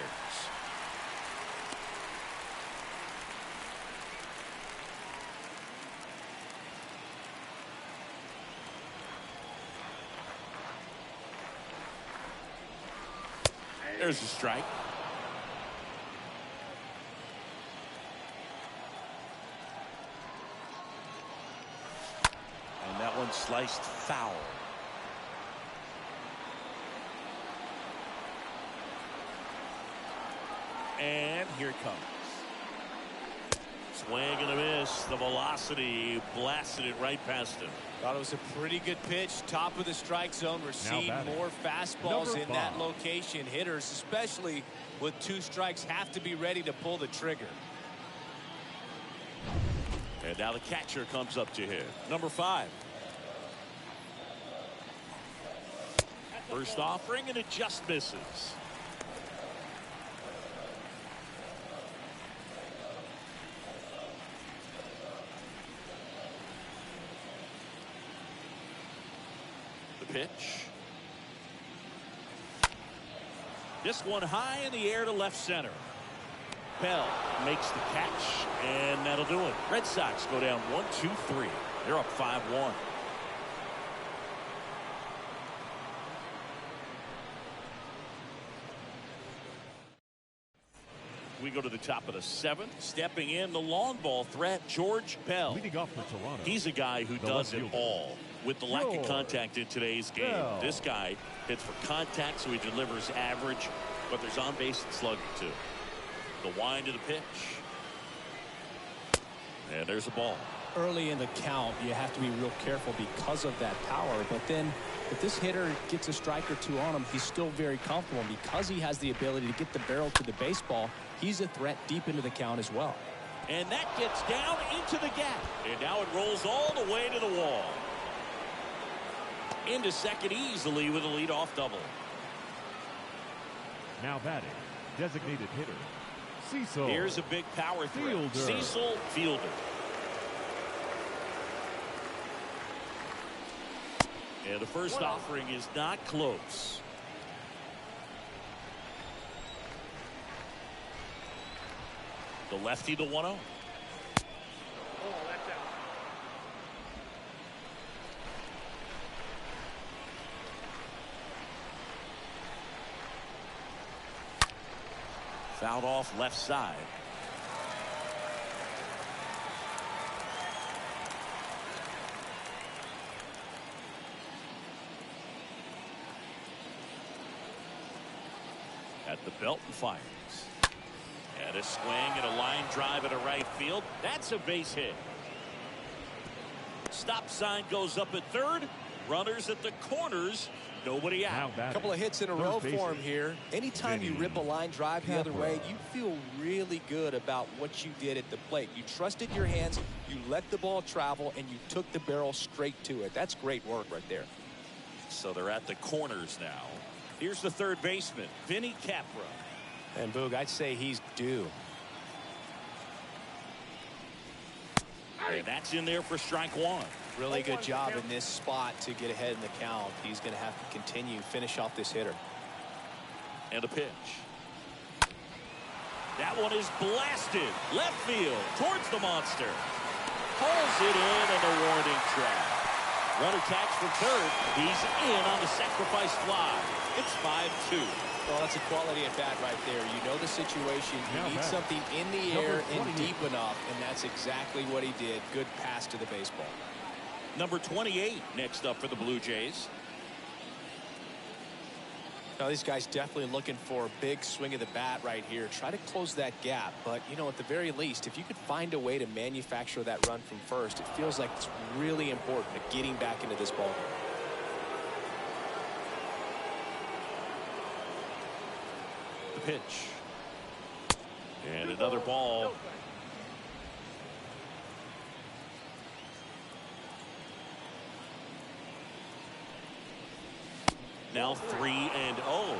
There's a strike. And that one sliced foul. And here it comes. Swing and a miss. The velocity blasted it right past him. Thought it was a pretty good pitch. Top of the strike zone. We're seeing more fastballs number in 5. that location. Hitters, especially with 2 strikes, have to be ready to pull the trigger. And now the catcher comes up to hit. Number 5. First offering, and it just misses. Pitch. This one high in the air to left center. Bell makes the catch, and that'll do it. Red Sox go down 1-2-3. They're up 5-1. We go to the top of the 7th. Stepping in the long ball threat, George Bell. Leading off for Toronto. He's a guy who does it all. With the lack of contact in today's game, this guy hits for contact, so he delivers average, but there's on base and slugging too. The wind of the pitch. And there's a ball. Early in the count, you have to be real careful because of that power. But then if this hitter gets a strike or 2 on him, he's still very comfortable. And because he has the ability to get the barrel to the baseball, he's a threat deep into the count as well. And that gets down into the gap. And now it rolls all the way to the wall. Into second easily with a leadoff double. Now batting, designated hitter, Cecil. Here's a big power threat. Fielder. Cecil Fielder. And the first offering is not close. The lefty, the 1-0. Fouled off left side. At the belt and fires. And a swing and a line drive into right field. That's a base hit. Stop sign goes up at third. Runners at the corners. Nobody out. A couple of hits in a row for him here. Anytime you rip a line drive the other way, you feel really good about what you did at the plate. You trusted your hands, you let the ball travel, and you took the barrel straight to it. That's great work right there. So they're at the corners now. Here's the third baseman, Vinny Capra. And Boog, I'd say he's due. And that's in there for strike one. Really good job in this spot to get ahead in the count. He's going to have to continue, finish off this hitter. And a pitch. That one is blasted. Left field towards the monster. Pulls it in and a warning track. Runner tags from third. He's in on the sacrifice fly. It's 5-2. Well, that's a quality at bat right there. You know the situation. You need something in the air and deep enough, and that's exactly what he did. Good pass to the baseball. Number 28 next up for the Blue Jays. Now, these guys definitely looking for a big swing of the bat right here. Try to close that gap. But, you know, at the very least, if you could find a way to manufacture that run from first, it feels like it's really important to getting back into this ball. The pitch. And another ball. Now 3-0.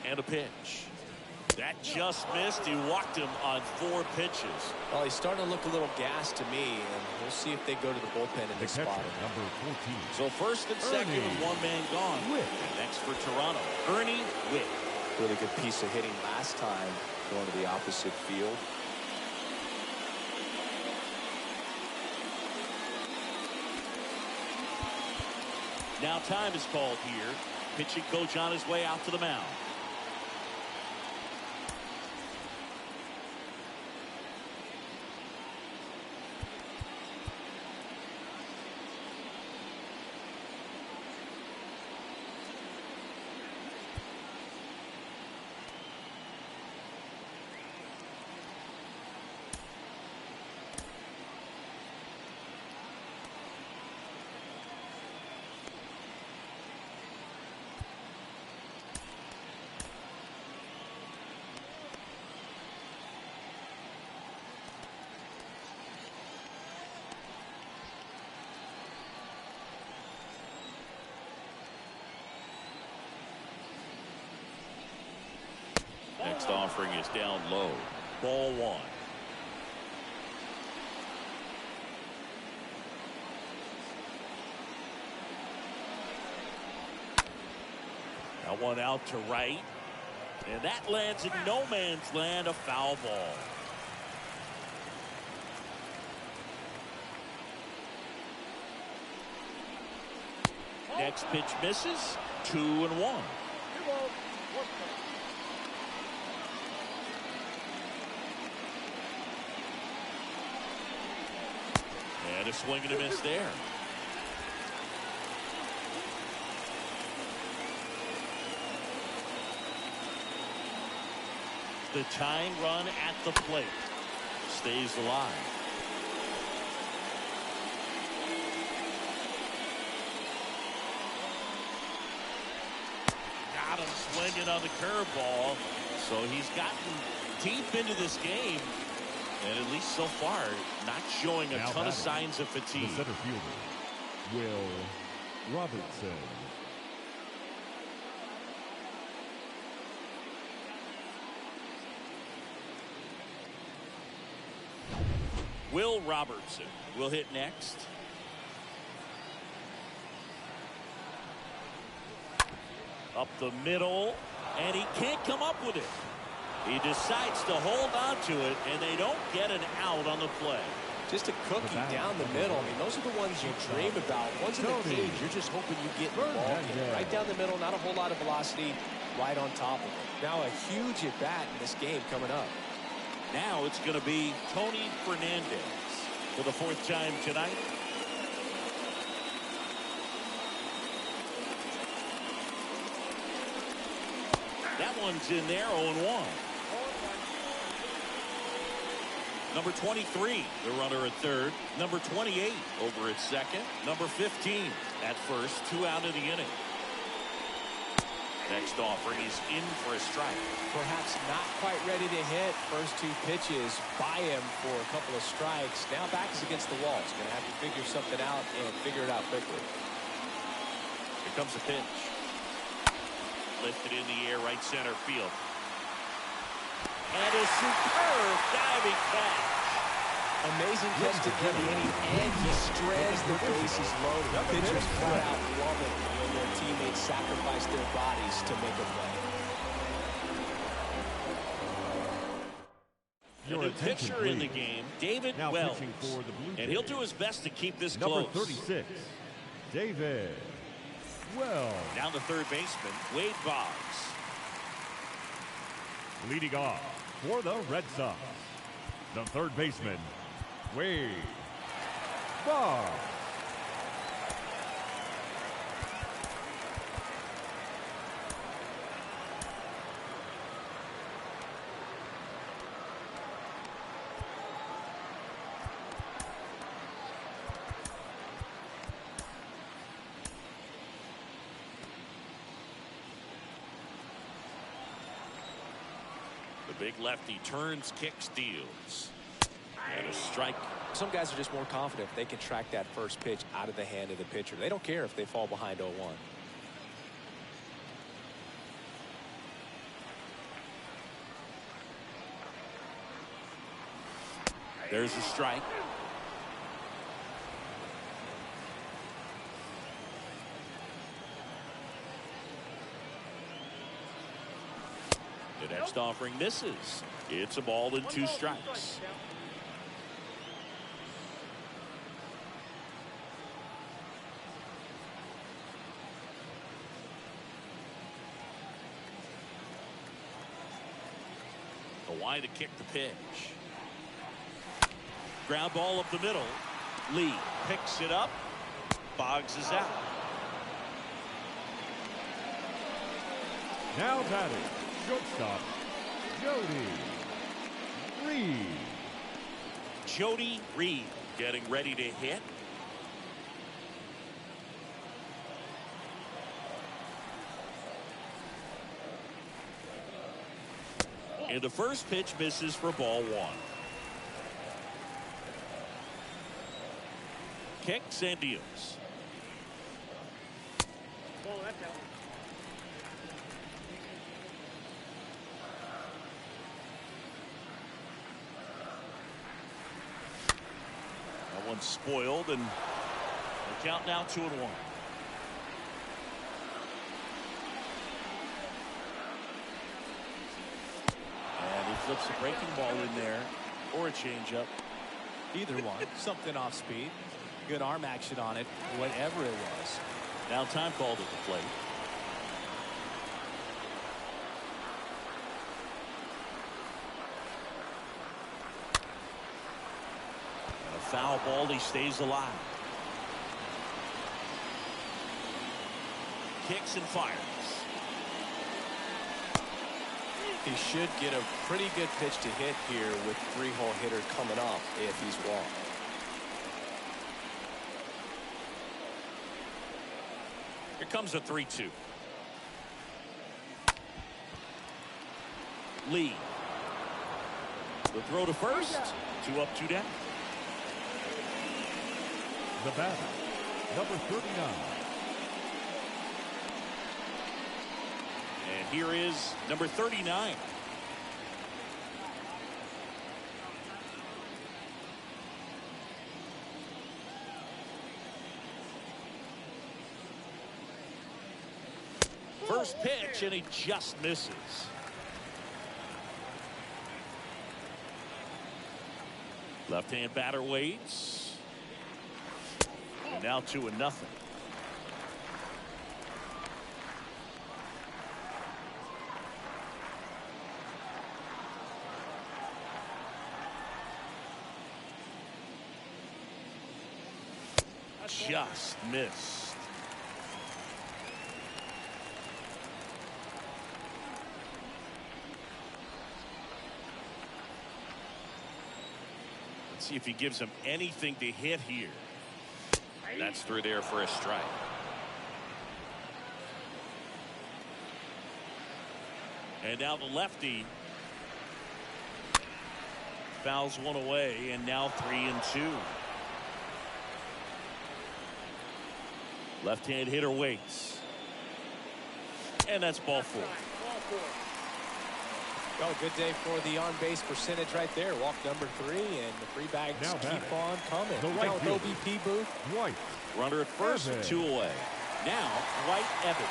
And a pitch. That just missed. He walked him on 4 pitches. Well, he's starting to look a little gassed to me, and we'll see if they go to the bullpen in this spot. Number 14. So first and second with one man gone. And next for Toronto, Ernie Witt. Really good piece of hitting last time, going to the opposite field. Now time is called here. Pitching coach on his way out to the mound. Next offering is down low. Ball 1. That one out to right. And that lands in no man's land, a foul ball. Next pitch misses. 2-1. And a swing and a miss there. The tying run at the plate stays alive. Got him swinging on the curveball. So he's gotten deep into this game. And at least so far, not showing a ton of signs of fatigue. The center fielder, Will Robertson. Will Robertson will hit next. Up the middle, and he can't come up with it. He decides to hold on to it, and they don't get an out on the play. Just a cookie down the middle. I mean, those are the ones you dream about. Once in the cage, you're just hoping you get the ball in. Right down the middle, not a whole lot of velocity, right on top of it. Now a huge at-bat in this game coming up. Now it's going to be Tony Fernandez for the 4th time tonight. one's in there, 0-1. Number 23, the runner at third. Number 28 over at second. Number 15 at first. 2 out of the inning. Next offering is in for a strike. Perhaps not quite ready to hit. First 2 pitches by him for a couple of strikes. Now back is against the wall. He's going to have to figure something out and figure it out quickly. Here comes a pitch. Lifted in the air, right center field. And a superb diving catch. Amazing catch to end the inning, and he spreads the bases loaded. The pitchers flat out love it when their teammates sacrifice their bodies to make a play. The new pitcher in the game, David Wells. And he'll do his best to keep this close. Number 36, David Wells. Down the third baseman, Wade Boggs. Leading off for the Red Sox, the third baseman, Wade Boggs. Big lefty turns, kicks, deals. And a strike. Some guys are just more confident if they can track that first pitch out of the hand of the pitcher. They don't care if they fall behind 0-1. There's a strike. The next offering misses. It's a ball and 2 strikes. The wide to kick the pitch. Ground ball up the middle. Lee picks it up. Boggs is out. Now batting, shortstop, Jody Reed. Jody Reed getting ready to hit. And the first pitch misses for ball 1. Kicks and deals. Ball, that's out. That one's spoiled, and the count now 2-1. And he flips a breaking ball in there, or a changeup. Either one. Something off speed. Good arm action on it, whatever it was. Now time called at the plate. And a foul ball, he stays alive. Kicks and fires. He should get a pretty good pitch to hit here with 3-hole hitter coming up if he's walked. Here comes a 3-2. Lee. The throw to first. 2 up, 2 down. The batter, number 39. And here is number 39. First pitch, and he just misses. Left-hand batter waits. And now 2-0. Just missed. see if he gives him anything to hit here. That's through there for a strike. And now the lefty fouls one away, and now 3-2. Left-hand hitter waits. And that's ball 4. Well, good day for the on-base percentage right there. Walk number 3, and the free bags keep on coming. The right field. OBP booth. White. Runner at first, Evans. 2 away. Now, White Evans.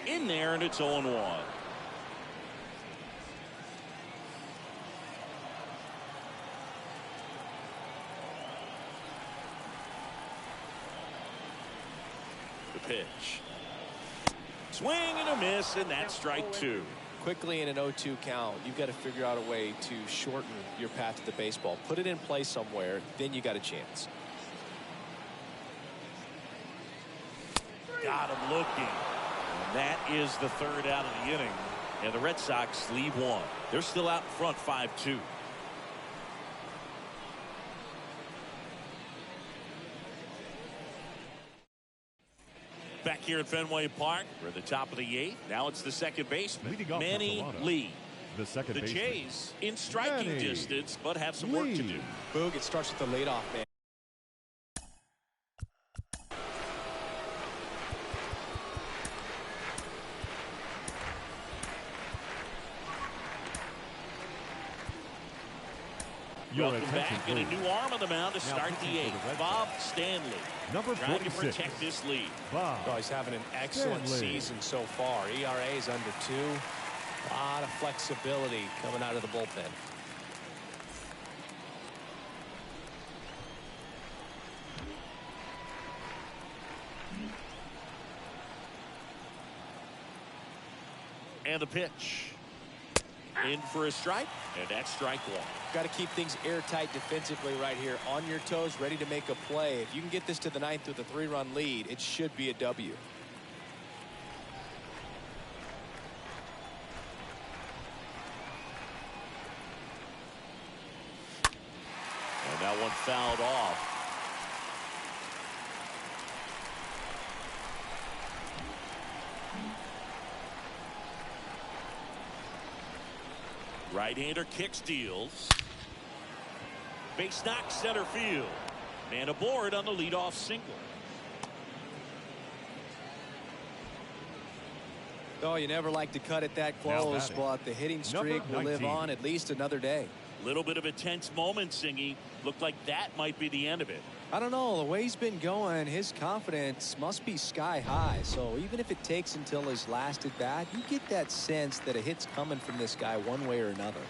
In there, and it's 0-1. The pitch. Swing and a miss, and that's strike 2. Quickly in an 0-2 count, you've got to figure out a way to shorten your path to the baseball. Put it in play somewhere, then you got a chance. Got him looking. And that is the 3rd out of the inning. And the Red Sox lead 1. They're still out in front 5-2. Back here at Fenway Park, we're at the top of the 8th. Now it's the second baseman, Manny Lee. The second The baseman. Jays in striking distance, but have some work to do. Boog, it starts with the leadoff man. Welcome back, and a new arm on the mound to start the 8th. Bob Stanley. Number 46. Trying to protect this lead. Bob. Oh, he's having an excellent season so far. ERA is under 2. A lot of flexibility coming out of the bullpen. And the pitch. In for a strike, and that's strike 1. Got to keep things airtight defensively right here. On your toes, ready to make a play. If you can get this to the 9th with a 3-run lead, it should be a W. And that one fouled off. Right-hander kick steals. Base knock center field. Man aboard on the leadoff single. Oh, you never like to cut it that close, but the hitting streak will live on at least another day. Little bit of a tense moment, Singy. Looked like that might be the end of it. I don't know. The way he's been going, his confidence must be sky high. So even if it takes until his last at bat, you get that sense that a hit's coming from this guy one way or another.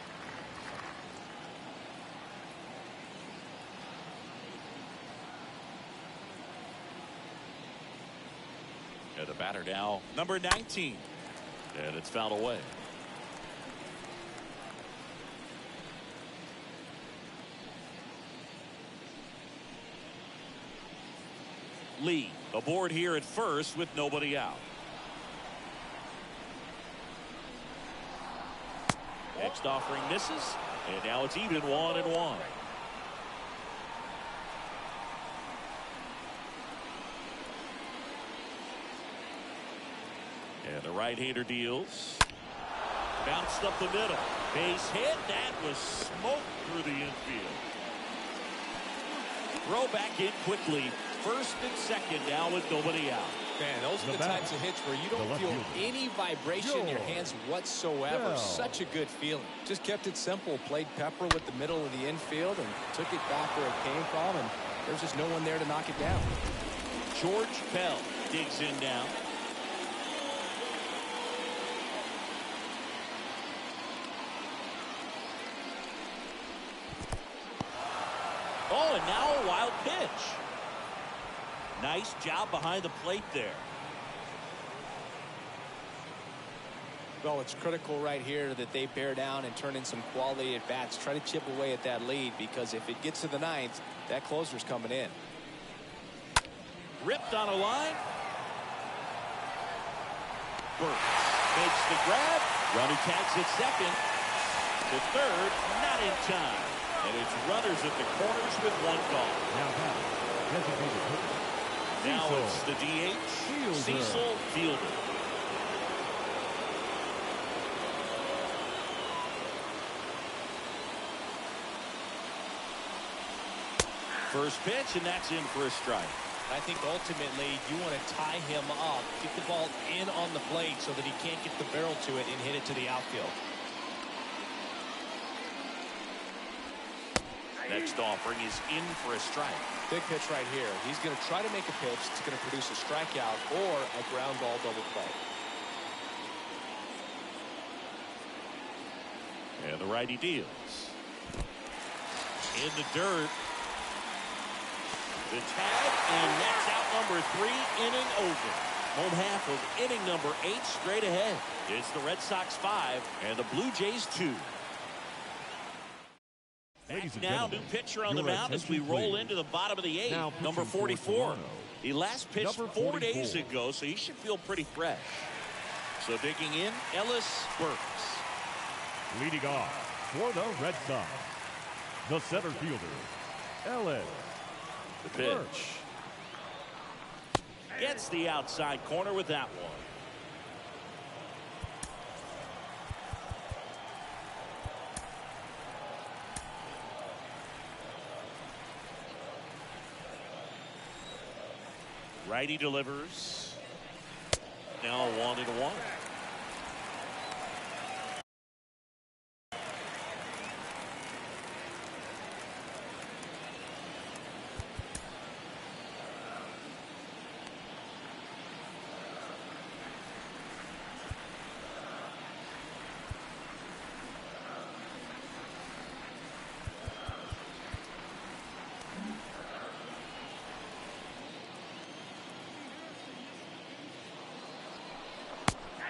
And the batter now, number 19. And it's fouled away. Lee aboard here at first with nobody out. Next offering misses, and now it's even 1-1. And the right-hander deals. Bounced up the middle. Base hit. That was smoked through the infield. Throw back in quickly. First and second now with nobody out. Man, those are the types of hits where you don't feel any vibration in your hands whatsoever. Such a good feeling. Just kept it simple. Played pepper with the middle of the infield and took it back where it came from, and there's just no one there to knock it down. George Bell digs in now. Oh, and now a wild pitch. Nice job behind the plate there. Well, it's critical right here that they bear down and turn in some quality at bats. Try to chip away at that lead, because if it gets to the 9th, that closer's coming in. Ripped on a line. Burks makes the grab. Runner tags at second. To third, not in time. And it's runners at the corners with one gone. Now it's the DH, Cecil Fielder. First pitch, and that's in for a strike. I think ultimately you want to tie him up, get the ball in on the plate so that he can't get the barrel to it and hit it to the outfield. Next offering is in for a strike. Big pitch right here. He's going to try to make a pitch that's going to produce a strikeout or a ground ball double play. And the righty deals. In the dirt. The tag, and that's out number 3, inning over. Home half of inning number 8 straight ahead. It's the Red Sox 5 and the Blue Jays 2. Back now, new pitcher on the mound as we roll into the bottom of the 8th. Number 44. He last pitched 4 days ago, so he should feel pretty fresh. So digging in, Ellis Burks. Leading off for the Red Sox, the center fielder, Ellis. The pitch. Gets the outside corner with that one. Righty delivers. Now 1-1.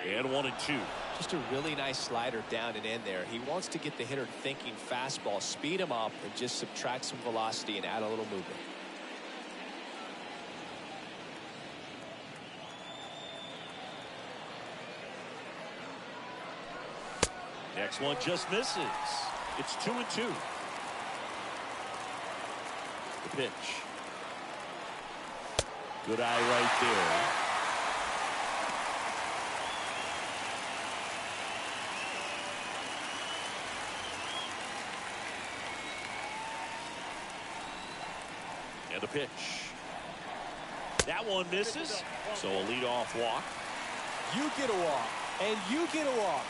And 1-2. Just a really nice slider down and in there. He wants to get the hitter thinking fastball, speed him up, and just subtract some velocity and add a little movement. Next one just misses. It's 2-2. The pitch. Good eye right there. And the pitch. That one misses. So a leadoff walk. You get a walk, and you get a walk.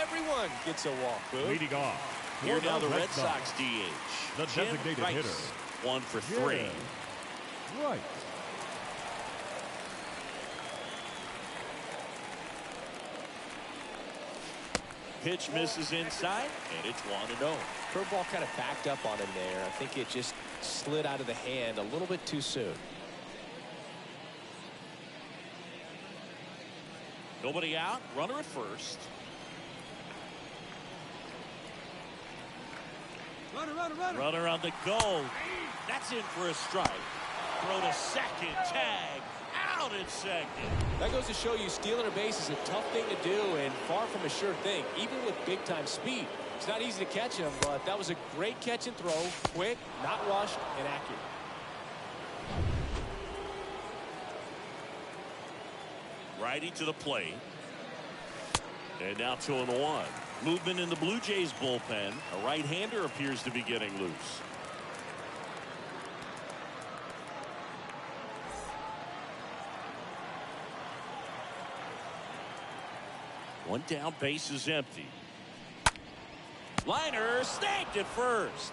Everyone gets a walk. Boom. Leading off. Here now the Red Sox DH. The designated hitter. 1 for 3. Right. Pitch misses inside, and it's 1-0. Curveball kind of backed up on him there. I think it just slid out of the hand a little bit too soon. Nobody out. Runner at first. Runner on the go. That's in for a strike. Throw to second. Tag. Out at second. That goes to show you stealing a base is a tough thing to do and far from a sure thing, even with big-time speed. It's not easy to catch him, but that was a great catch and throw. Quick, not rushed, and accurate. Righty to the plate. And now 2-1. Movement in the Blue Jays bullpen. A right-hander appears to be getting loose. One down, base is empty. Liner snagged at first.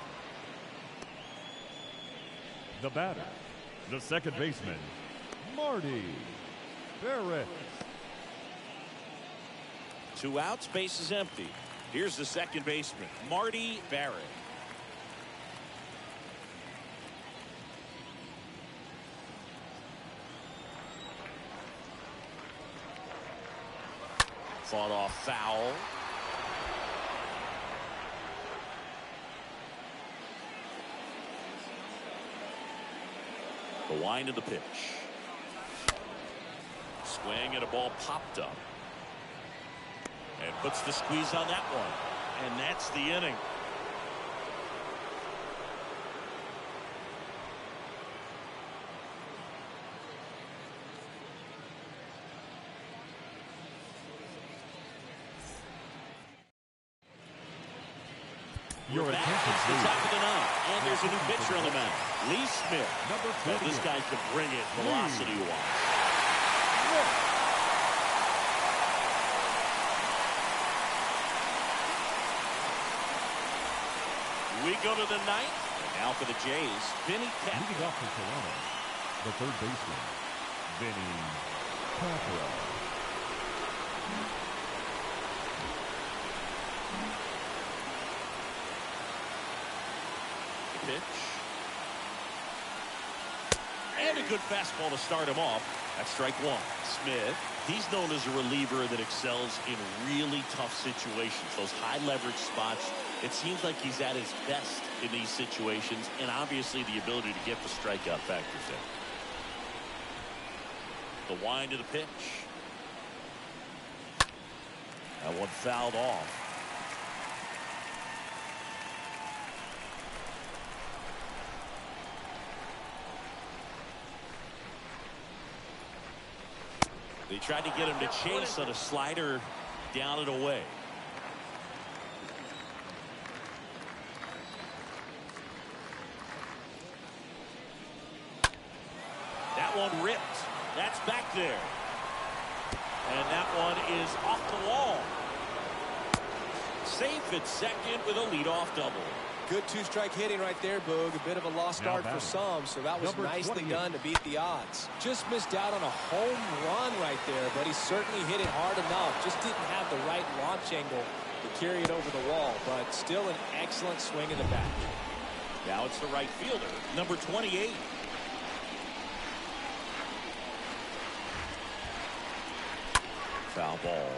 The batter, the second baseman, Marty Barrett. 2 outs, base is empty. Here's the second baseman, Marty Barrett. Fought off foul. The wind of the pitch. Swing and a ball popped up. And puts the squeeze on that one. And that's the inning. Your Back attention, to the please. top of the ninth. And there's a new pitcher on the mound. Lee Smith. Number Now, this 28. guy can bring it velocity-wise. We go to the ninth. And now for the Jays, Vinny Capra. Leading off for Toronto, the third baseman, Vinny Capra. Pitch. And a good fastball to start him off. That's strike one. Smith, he's known as a reliever that excels in really tough situations. Those high leverage spots, it seems like he's at his best in these situations, and obviously the ability to get the strikeout factors in. The wind of the pitch. That one fouled off. They tried to get him to chase on a slider down and away. That one ripped. That's back there. And that one is off the wall. Safe at second with a leadoff double. Good two-strike hitting right there, Boog. A bit of a lost start for some, so that was Number nicely 28. done to beat the odds. Just missed out on a home run right there, but he certainly hit it hard enough. Just didn't have the right launch angle to carry it over the wall, but still an excellent swing in the bat. Now it's the right fielder, number 28. Foul ball.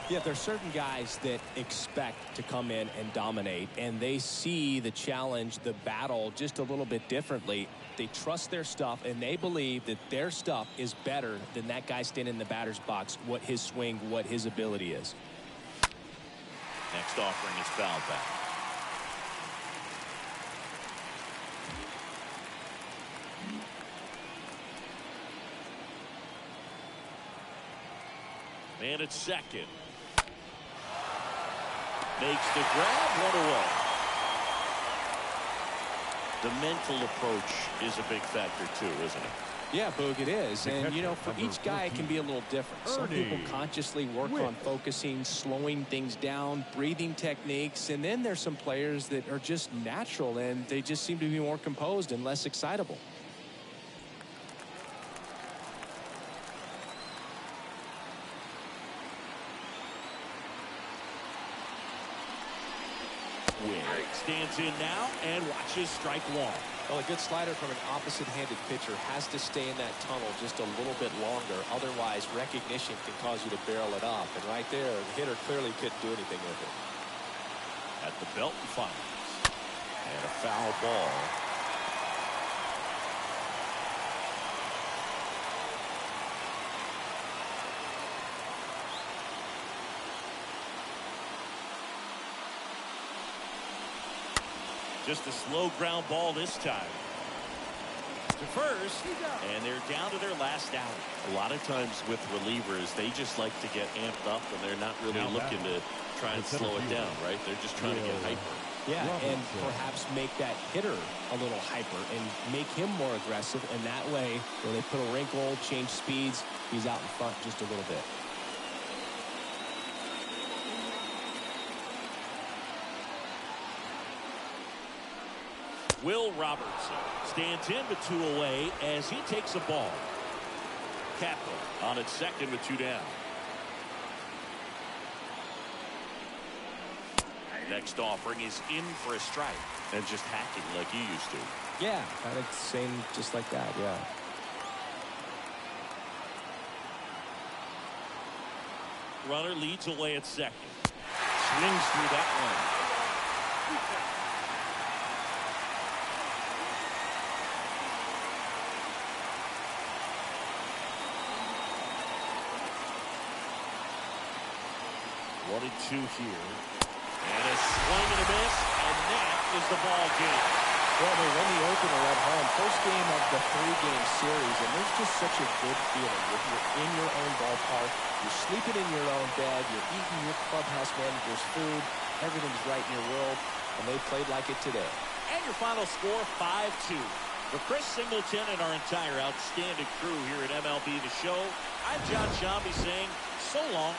Yeah, there's certain guys that expect to come in and dominate, and they see the challenge, the battle just a little bit differently. They trust their stuff, and they believe that their stuff is better than that guy standing in the batter's box, what his swing, what his ability is. Next offering is fouled back. Man at second. Makes the grab, one away. The mental approach is a big factor too, isn't it? Yeah, Boog, it is. And, you know, for Number each guy, it can be a little different. Some people Ernie consciously work on focusing, slowing things down, breathing techniques. And then there's some players that are just natural, and they just seem to be more composed and less excitable. Stands in now and watches strike one. Well, a good slider from an opposite-handed pitcher has to stay in that tunnel just a little bit longer. Otherwise, recognition can cause you to barrel it up. And right there, the hitter clearly couldn't do anything with it. At the belt and finds. And a foul ball. Just a slow ground ball this time. To first, and they're down to their last out. A lot of times with relievers, they just like to get amped up, and they're not really looking to try and slow it down, right? They're just trying to get hyper. Yeah, and perhaps make that hitter a little hyper and make him more aggressive. And that way, when they put a wrinkle, change speeds, he's out in front just a little bit. Will Robertson stands in with two away as he takes a ball. Kaplan on at second with two down. Next offering is in for a strike and just hacking like he used to. Yeah, kind of same just like that, yeah. Runner leads away at second. Swings through that one. 1-2 here. And a swing and a miss, and that is the ball game. Well, they won the opener at home. First game of the 3-game series, and there's just such a good feeling. You're in your own ballpark, you're sleeping in your own bed, you're eating your clubhouse manager's food, everything's right in your world, and they played like it today. And your final score, 5-2. For Chris Singleton and our entire outstanding crew here at MLB The Show, I'm John Shambi saying so long.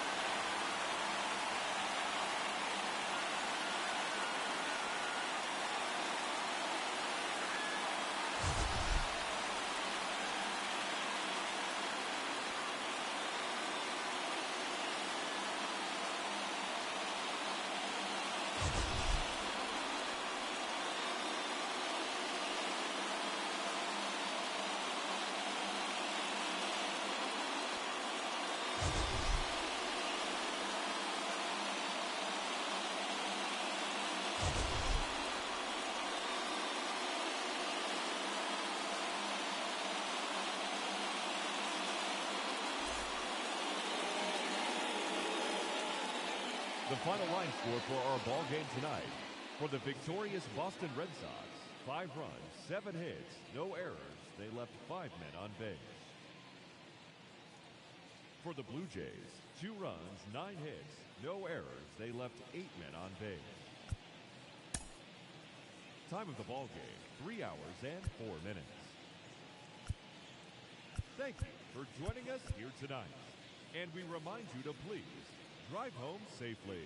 The final line score for our ball game tonight. For the victorious Boston Red Sox, 5 runs, 7 hits, no errors. They left 5 men on base. For the Blue Jays, 2 runs, 9 hits, no errors. They left 8 men on base. Time of the ball game, 3 hours and 4 minutes. Thank you for joining us here tonight. And we remind you to please drive home safely.